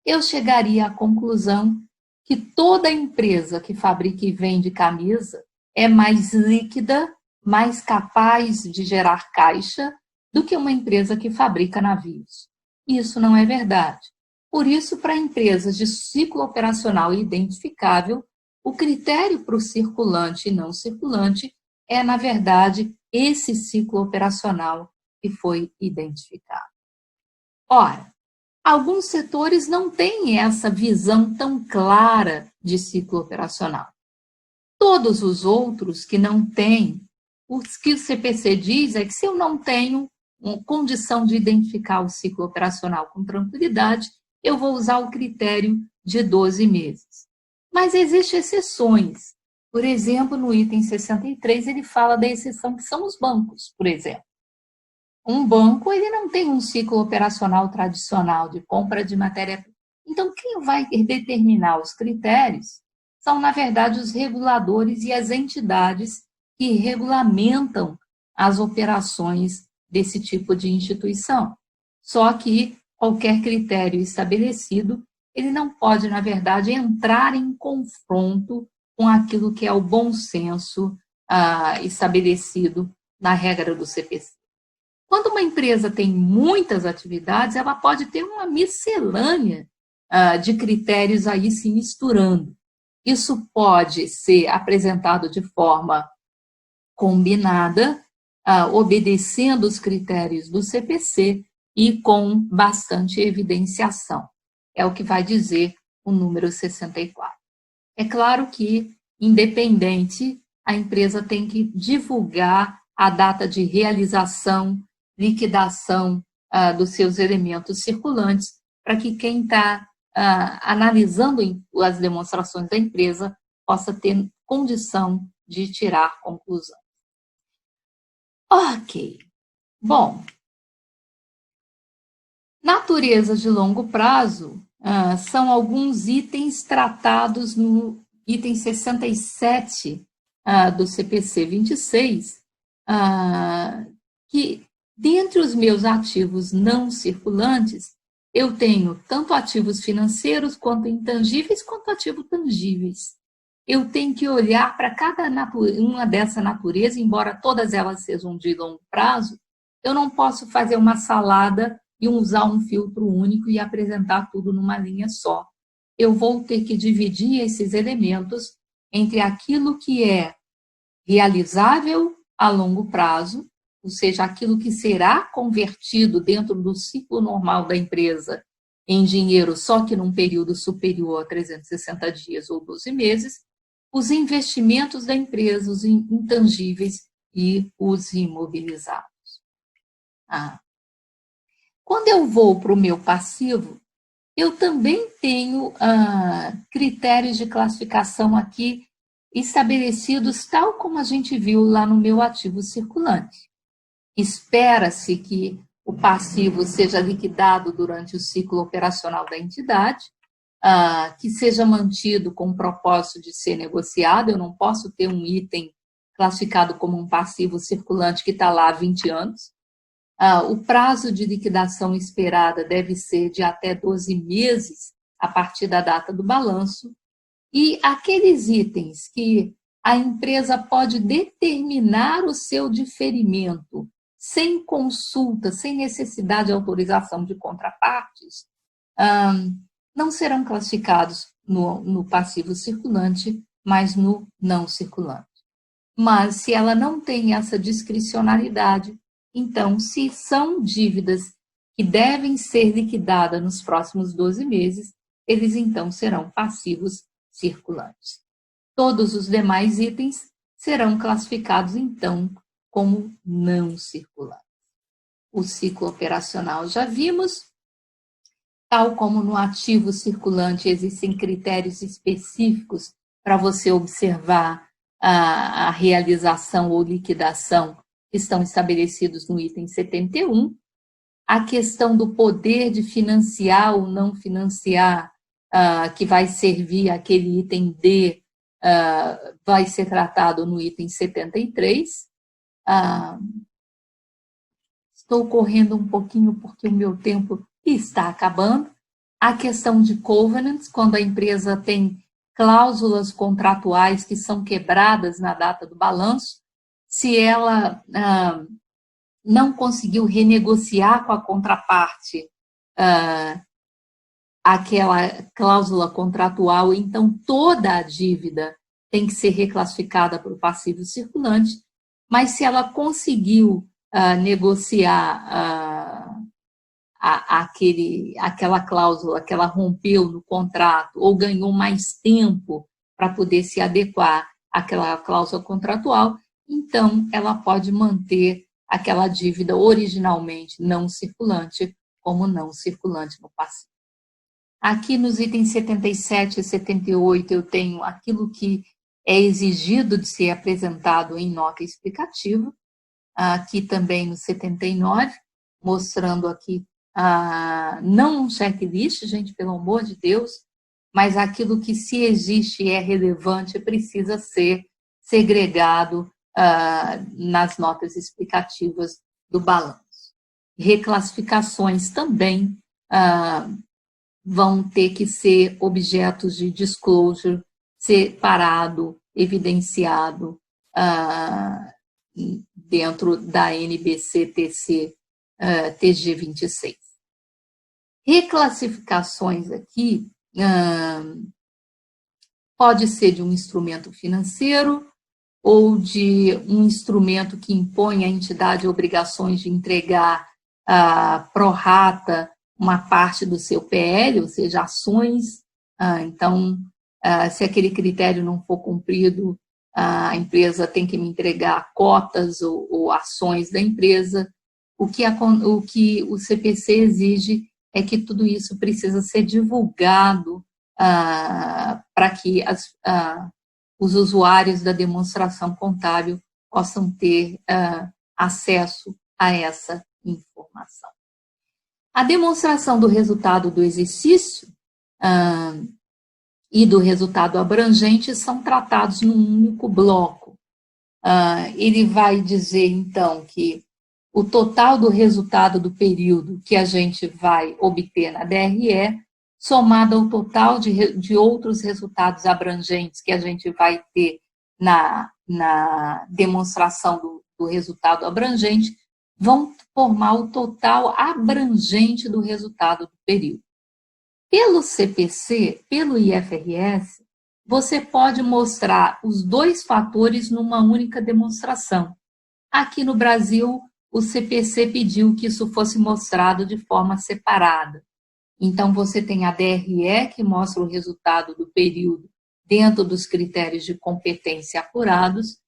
eu chegaria à conclusão que toda empresa que fabrica e vende camisa é mais líquida, mais capaz de gerar caixa do que uma empresa que fabrica navios. Isso não é verdade. Por isso, para empresas de ciclo operacional identificável, o critério para o circulante e não circulante é, na verdade, esse ciclo operacional que foi identificado. Ora, alguns setores não têm essa visão tão clara de ciclo operacional. Todos os outros que não têm, o que o CPC diz é que se eu não tenho uma condição de identificar o ciclo operacional com tranquilidade, eu vou usar o critério de 12 meses. Mas existem exceções. Por exemplo, no item 63, ele fala da exceção que são os bancos, por exemplo. Um banco, ele não tem um ciclo operacional tradicional de compra de matéria. Então, quem vai determinar os critérios são, na verdade, os reguladores e as entidades que regulamentam as operações desse tipo de instituição. Só que qualquer critério estabelecido, ele não pode, na verdade, entrar em confronto com aquilo que é o bom senso estabelecido na regra do CPC. Quando uma empresa tem muitas atividades, ela pode ter uma miscelânea de critérios aí se misturando. Isso pode ser apresentado de forma combinada, obedecendo os critérios do CPC e com bastante evidenciação. É o que vai dizer o número 64. É claro que, independente, a empresa tem que divulgar a data de realização, liquidação dos seus elementos circulantes, para que quem está analisando as demonstrações da empresa possa ter condição de tirar conclusão. Ok. Bom, natureza de longo prazo são alguns itens tratados no item 67 do CPC 26, que, dentre os meus ativos não circulantes, eu tenho tanto ativos financeiros, quanto intangíveis, quanto ativos tangíveis. Eu tenho que olhar para cada uma dessa natureza, embora todas elas sejam de longo prazo, eu não posso fazer uma salada e usar um filtro único e apresentar tudo numa linha só. Eu vou ter que dividir esses elementos entre aquilo que é realizável a longo prazo, ou seja, aquilo que será convertido dentro do ciclo normal da empresa em dinheiro, só que num período superior a 360 dias ou 12 meses, os investimentos da empresa, os intangíveis e os imobilizados. Quando eu vou para o meu passivo, eu também tenho critérios de classificação aqui estabelecidos, tal como a gente viu lá no meu ativo circulante. Espera-se que o passivo seja liquidado durante o ciclo operacional da entidade, que seja mantido com o propósito de ser negociado. Eu não posso ter um item classificado como um passivo circulante que está lá há 20 anos. O prazo de liquidação esperada deve ser de até 12 meses a partir da data do balanço. E aqueles itens que a empresa pode determinar o seu diferimento sem consulta, sem necessidade de autorização de contrapartes, não serão classificados no passivo circulante, mas no não circulante. Mas se ela não tem essa discricionalidade, então, se são dívidas que devem ser liquidadas nos próximos 12 meses, eles então serão passivos circulantes. Todos os demais itens serão classificados, então, como não circulantes. O ciclo operacional já vimos, tal como no ativo circulante existem critérios específicos para você observar a realização ou liquidação que estão estabelecidos no item 71, a questão do poder de financiar ou não financiar, que vai servir aquele item D, vai ser tratado no item 73. estou correndo um pouquinho porque o meu tempo está acabando. A questão de covenants, quando a empresa tem cláusulas contratuais que são quebradas na data do balanço, se ela não conseguiu renegociar com a contraparte aquela cláusula contratual, então toda a dívida tem que ser reclassificada para o passivo circulante, mas se ela conseguiu negociar aquela cláusula que ela rompeu no contrato ou ganhou mais tempo para poder se adequar àquela cláusula contratual, então ela pode manter aquela dívida originalmente não circulante como não circulante no passivo. Aqui nos itens 77 e 78 eu tenho aquilo que é exigido de ser apresentado em nota explicativa. Aqui também no 79, mostrando aqui não um checklist, gente, pelo amor de Deus, mas aquilo que, se existe e é relevante, precisa ser segregado nas notas explicativas do balanço. Reclassificações também vão ter que ser objetos de disclosure, separado, evidenciado dentro da NBC-TC TG26. Reclassificações aqui pode ser de um instrumento financeiro ou de um instrumento que impõe à entidade obrigações de entregar pro rata uma parte do seu PL, ou seja, ações. Então, se aquele critério não for cumprido, a empresa tem que me entregar cotas ou ações da empresa. O que o CPC exige é que tudo isso precisa ser divulgado para que os usuários da demonstração contábil possam ter acesso a essa informação. A demonstração do resultado do exercício e do resultado abrangente são tratados num único bloco. Ele vai dizer, então, que o total do resultado do período que a gente vai obter na DRE, somado ao total de outros resultados abrangentes que a gente vai ter na demonstração do resultado abrangente, vão formar o total abrangente do resultado do período. Pelo CPC, pelo IFRS, você pode mostrar os dois fatores numa única demonstração. Aqui no Brasil, o CPC pediu que isso fosse mostrado de forma separada. Então, você tem a DRE, que mostra o resultado do período dentro dos critérios de competência apurados,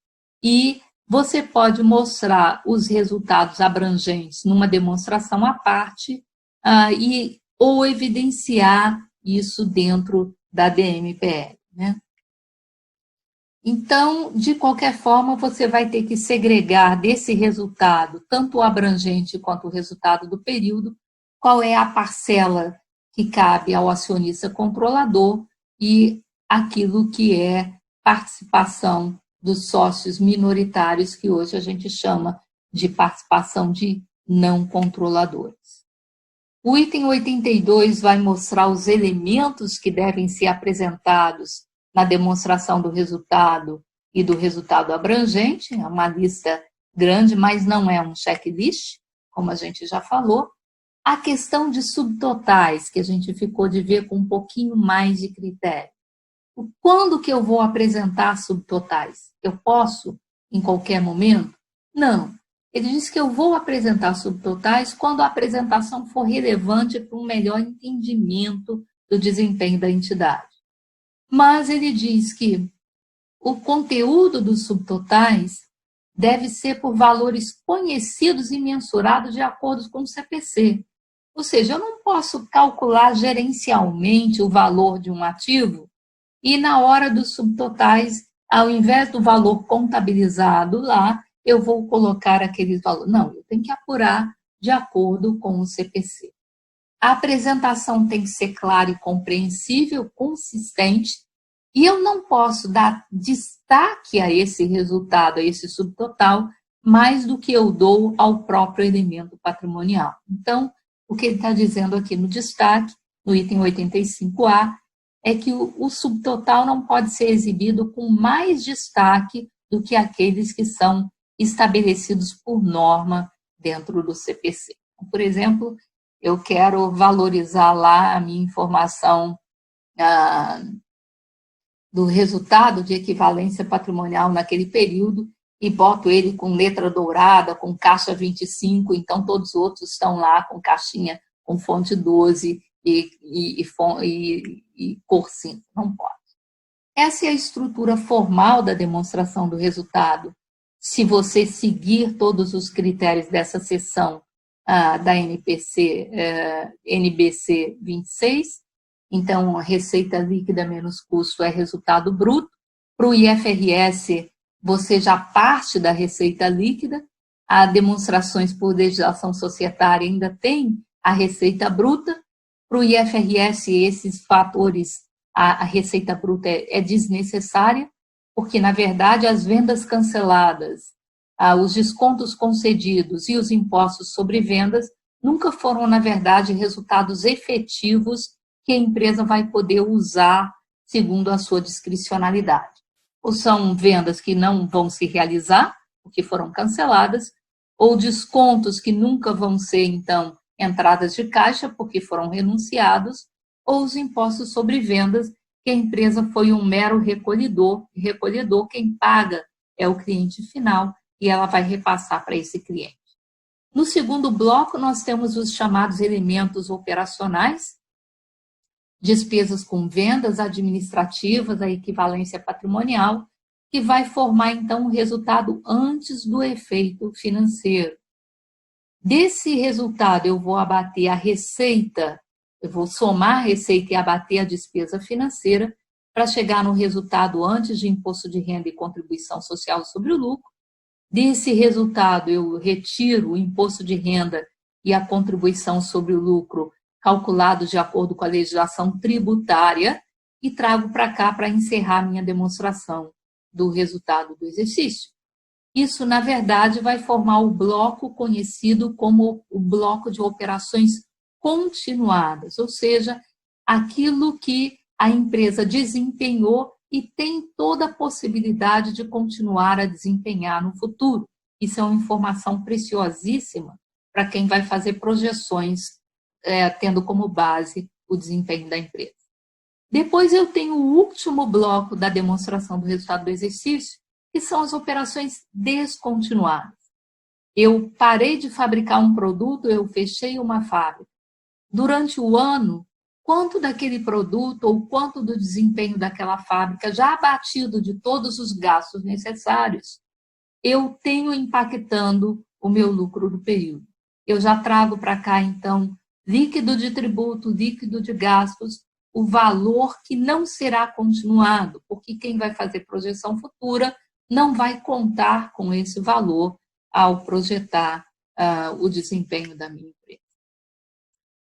e você pode mostrar os resultados abrangentes numa demonstração à parte ou evidenciar isso dentro da DMPL, né? Então, de qualquer forma, você vai ter que segregar desse resultado, tanto o abrangente quanto o resultado do período, qual é a parcela que cabe ao acionista controlador e aquilo que é participação dos sócios minoritários, que hoje a gente chama de participação de não controladores. O item 82 vai mostrar os elementos que devem ser apresentados na demonstração do resultado e do resultado abrangente. É uma lista grande, mas não é um checklist, como a gente já falou. A questão de subtotais, que a gente ficou de ver com um pouquinho mais de critério. Quando que eu vou apresentar subtotais? Eu posso em qualquer momento? Não. Ele diz que eu vou apresentar subtotais quando a apresentação for relevante para um melhor entendimento do desempenho da entidade. Mas ele diz que o conteúdo dos subtotais deve ser por valores conhecidos e mensurados de acordo com o CPC. Ou seja, eu não posso calcular gerencialmente o valor de um ativo e, na hora dos subtotais, ao invés do valor contabilizado lá, eu vou colocar aqueles valores. Não, eu tenho que apurar de acordo com o CPC. A apresentação tem que ser clara e compreensível, consistente, e eu não posso dar destaque a esse resultado, a esse subtotal, mais do que eu dou ao próprio elemento patrimonial. Então, o que ele está dizendo aqui no destaque, no item 85A, é que o subtotal não pode ser exibido com mais destaque do que aqueles que são estabelecidos por norma dentro do CPC. Por exemplo, eu quero valorizar lá a minha informação do resultado de equivalência patrimonial naquele período e boto ele com letra dourada, com caixa 25, então todos os outros estão lá com caixinha com fonte 12 e cor 5. Não pode. Essa é a estrutura formal da demonstração do resultado. Se você seguir todos os critérios dessa seção da NBC 26, então, a receita líquida menos custo é resultado bruto. Para o IFRS, você já parte da receita líquida. A demonstrações por legislação societária ainda tem a receita bruta. Para o IFRS, esses fatores, a receita bruta é desnecessária, porque, na verdade, as vendas canceladas, os descontos concedidos e os impostos sobre vendas nunca foram, na verdade, resultados efetivos que a empresa vai poder usar segundo a sua discricionalidade. Ou são vendas que não vão se realizar, porque foram canceladas, ou descontos que nunca vão ser, então, entradas de caixa, porque foram renunciados, ou os impostos sobre vendas, que a empresa foi um mero recolhedor, quem paga é o cliente final, e ela vai repassar para esse cliente. No segundo bloco, nós temos os chamados elementos operacionais, despesas com vendas administrativas, a equivalência patrimonial, que vai formar, então, o resultado antes do efeito financeiro. Desse resultado, eu vou abater a receita, eu vou somar a receita e abater a despesa financeira para chegar no resultado antes de imposto de renda e contribuição social sobre o lucro. Desse resultado, eu retiro o imposto de renda e a contribuição sobre o lucro calculados de acordo com a legislação tributária e trago para cá para encerrar minha demonstração do resultado do exercício. Isso, na verdade, vai formar o bloco conhecido como o bloco de operações continuadas, ou seja, aquilo que a empresa desempenhou e tem toda a possibilidade de continuar a desempenhar no futuro. Isso é uma informação preciosíssima para quem vai fazer projeções tendo como base o desempenho da empresa. Depois eu tenho o último bloco da demonstração do resultado do exercício, que são as operações descontinuadas. Eu parei de fabricar um produto, eu fechei uma fábrica. Durante o ano, quanto daquele produto ou quanto do desempenho daquela fábrica, já abatido de todos os gastos necessários, eu tenho impactando o meu lucro do período. Eu já trago para cá, então, líquido de tributo, líquido de gastos, o valor que não será continuado, porque quem vai fazer projeção futura não vai contar com esse valor ao projetar o desempenho da minha empresa.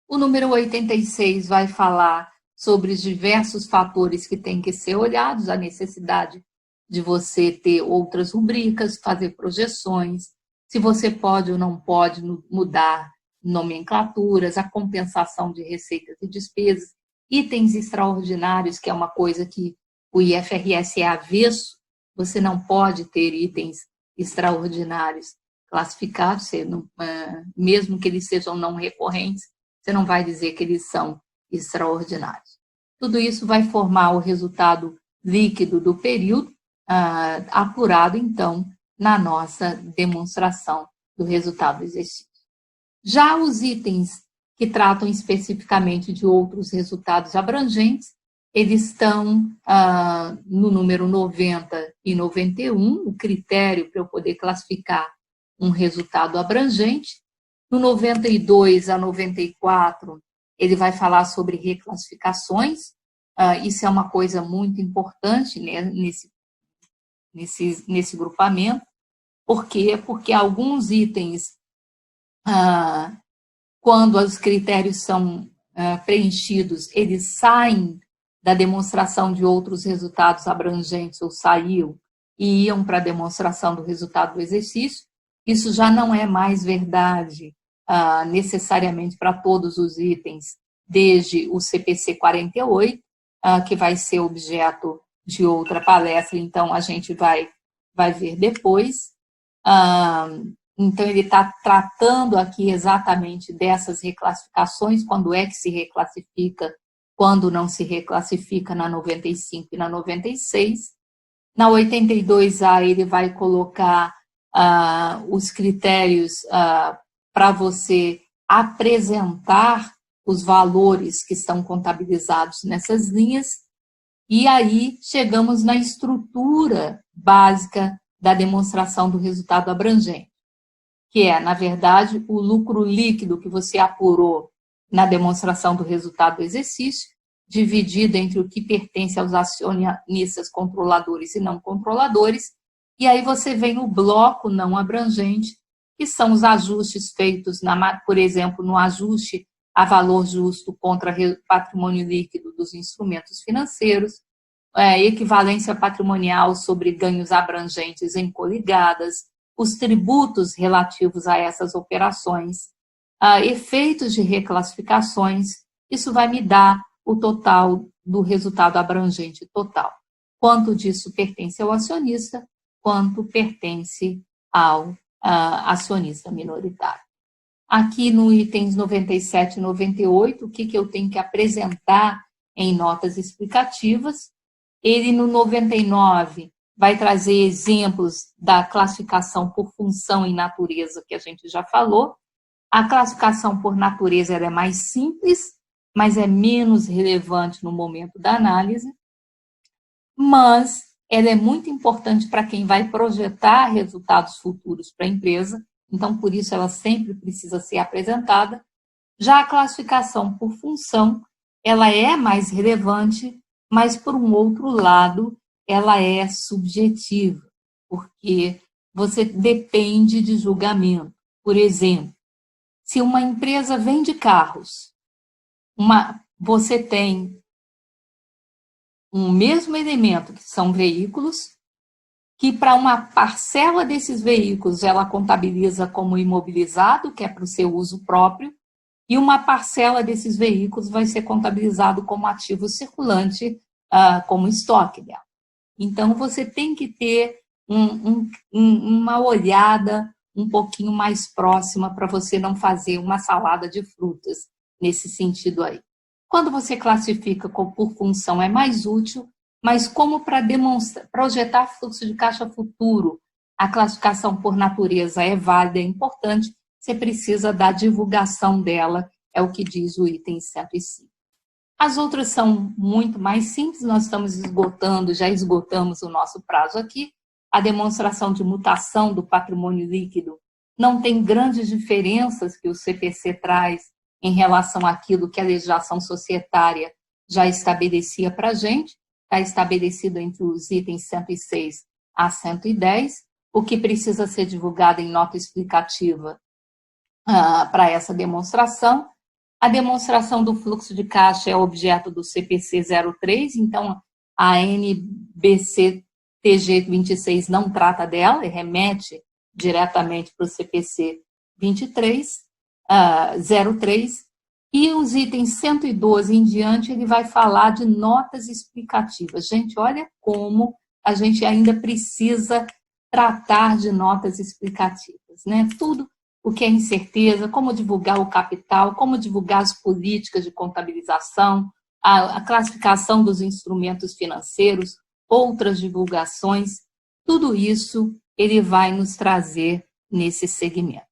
O número 86 vai falar sobre os diversos fatores que têm que ser olhados, a necessidade de você ter outras rubricas, fazer projeções, se você pode ou não pode mudar nomenclaturas, a compensação de receitas e despesas, itens extraordinários, que é uma coisa que o IFRS é avesso, você não pode ter itens extraordinários classificados, mesmo que eles sejam não recorrentes, você não vai dizer que eles são extraordinários. Tudo isso vai formar o resultado líquido do período, apurado, então, na nossa demonstração do resultado do exercício. Já os itens que tratam especificamente de outros resultados abrangentes, eles estão no número 90 e 91, o critério para eu poder classificar um resultado abrangente. No 92 a 94, ele vai falar sobre reclassificações. Isso é uma coisa muito importante, né, nesse grupamento. Por quê? Porque alguns itens, quando os critérios são preenchidos, eles saem da demonstração de outros resultados abrangentes, ou saíam, e iam para a demonstração do resultado do exercício. Isso já não é mais verdade necessariamente para todos os itens, desde o CPC 48, que vai ser objeto de outra palestra, então a gente vai ver depois. Então, ele está tratando aqui exatamente dessas reclassificações, quando é que se reclassifica, quando não se reclassifica na 95 e na 96. Na 82A, ele vai colocar os critérios para você apresentar os valores que estão contabilizados nessas linhas, e aí chegamos na estrutura básica da demonstração do resultado abrangente, que é, na verdade, o lucro líquido que você apurou na demonstração do resultado do exercício, dividido entre o que pertence aos acionistas controladores e não controladores, e aí você vem no bloco não abrangente, que são os ajustes feitos, por exemplo, no ajuste a valor justo contra patrimônio líquido dos instrumentos financeiros, equivalência patrimonial sobre ganhos abrangentes em coligadas, os tributos relativos a essas operações, efeitos de reclassificações. Isso vai me dar o total do resultado abrangente total. Quanto disso pertence ao acionista, quanto pertence ao acionista minoritário. Aqui no itens 97 e 98, o que eu tenho que apresentar em notas explicativas? Ele, no 99, vai trazer exemplos da classificação por função e natureza, que a gente já falou. A classificação por natureza ela é mais simples, mas é menos relevante no momento da análise. Mas ela é muito importante para quem vai projetar resultados futuros para a empresa, então, por isso, ela sempre precisa ser apresentada. Já a classificação por função, ela é mais relevante, mas, por um outro lado, ela é subjetiva, porque você depende de julgamento. Por exemplo, se uma empresa vende carros, você tem um mesmo elemento, que são veículos, que para uma parcela desses veículos ela contabiliza como imobilizado, que é para o seu uso próprio, e uma parcela desses veículos vai ser contabilizado como ativo circulante, como estoque dela. Então, você tem que ter uma olhada um pouquinho mais próxima para você não fazer uma salada de frutas nesse sentido aí. Quando você classifica por função é mais útil, mas como para projetar fluxo de caixa futuro, a classificação por natureza é válida, é importante, você precisa da divulgação dela, é o que diz o item 105. As outras são muito mais simples, nós estamos já esgotamos o nosso prazo aqui. A demonstração de mutação do patrimônio líquido não tem grandes diferenças que o CPC traz em relação àquilo que a legislação societária já estabelecia para a gente. Está estabelecido entre os itens 106 a 110, o que precisa ser divulgado em nota explicativa para essa demonstração. A demonstração do fluxo de caixa é objeto do CPC 03, então a NBC TG 26 não trata dela, e remete diretamente para o CPC 03, e os itens 112 em diante, ele vai falar de notas explicativas. Gente, olha como a gente ainda precisa tratar de notas explicativas, né? Tudo o que é incerteza, como divulgar o capital, como divulgar as políticas de contabilização, a classificação dos instrumentos financeiros, outras divulgações, tudo isso ele vai nos trazer nesse segmento.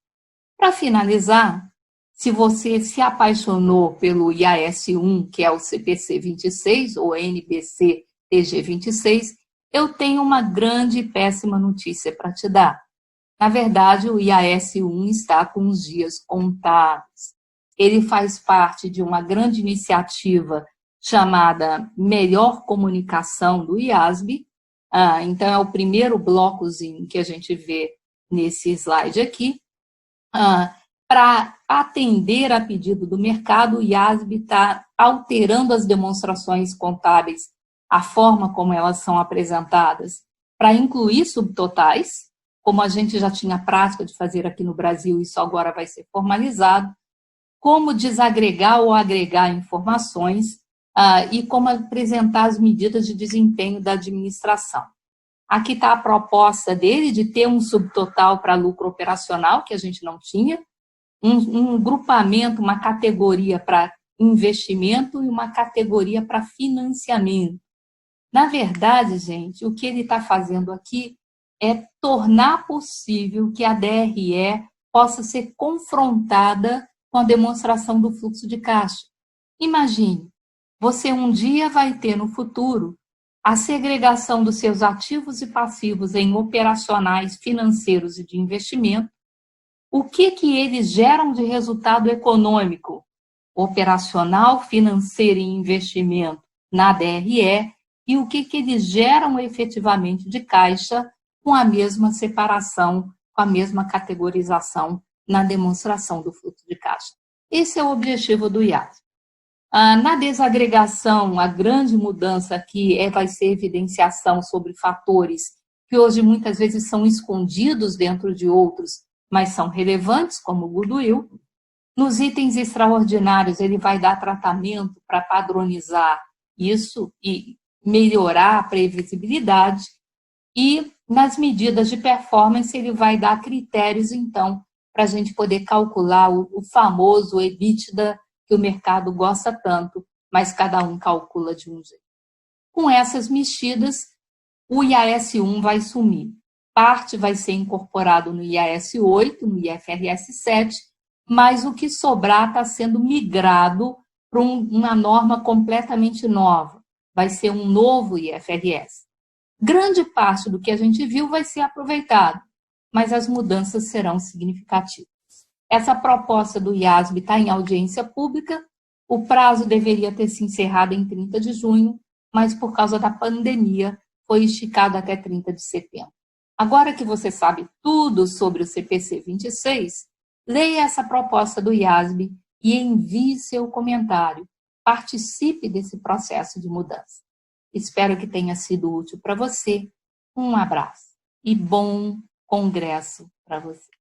Para finalizar, se você se apaixonou pelo IAS 1, que é o CPC 26, ou NBC TG 26, eu tenho uma grande e péssima notícia para te dar. Na verdade, o IAS 1 está com os dias contados. Ele faz parte de uma grande iniciativa chamada Melhor Comunicação do IASB. Então, é o primeiro blocozinho que a gente vê nesse slide aqui. Para atender a pedido do mercado, o IASB está alterando as demonstrações contábeis, a forma como elas são apresentadas, para incluir subtotais, como a gente já tinha prática de fazer aqui no Brasil, isso agora vai ser formalizado, como desagregar ou agregar informações e como apresentar as medidas de desempenho da administração. Aqui está a proposta dele de ter um subtotal para lucro operacional, que a gente não tinha, um grupamento, uma categoria para investimento e uma categoria para financiamento. Na verdade, gente, o que ele está fazendo aqui é tornar possível que a DRE possa ser confrontada com a demonstração do fluxo de caixa. Imagine, você um dia vai ter no futuro a segregação dos seus ativos e passivos em operacionais, financeiros e de investimento. O que eles geram de resultado econômico, operacional, financeiro e investimento na DRE, e o que eles geram efetivamente de caixa com a mesma separação, com a mesma categorização na demonstração do fluxo de caixa. Esse é o objetivo do IASB. Na desagregação, a grande mudança aqui vai ser evidenciação sobre fatores que hoje muitas vezes são escondidos dentro de outros, mas são relevantes, como o goodwill. Nos itens extraordinários, ele vai dar tratamento para padronizar isso e melhorar a previsibilidade. E nas medidas de performance, ele vai dar critérios, então, para a gente poder calcular o famoso EBITDA, que o mercado gosta tanto, mas cada um calcula de um jeito. Com essas mexidas, o IAS 1 vai sumir. Parte vai ser incorporado no IAS 8, no IFRS 7, mas o que sobrar está sendo migrado para uma norma completamente nova. Vai ser um novo IFRS. Grande parte do que a gente viu vai ser aproveitado, mas as mudanças serão significativas. Essa proposta do IASB está em audiência pública, o prazo deveria ter se encerrado em 30 de junho, mas por causa da pandemia foi esticado até 30 de setembro. Agora que você sabe tudo sobre o CPC 26, leia essa proposta do IASB e envie seu comentário. Participe desse processo de mudança. Espero que tenha sido útil para você. Um abraço e bom congresso para você.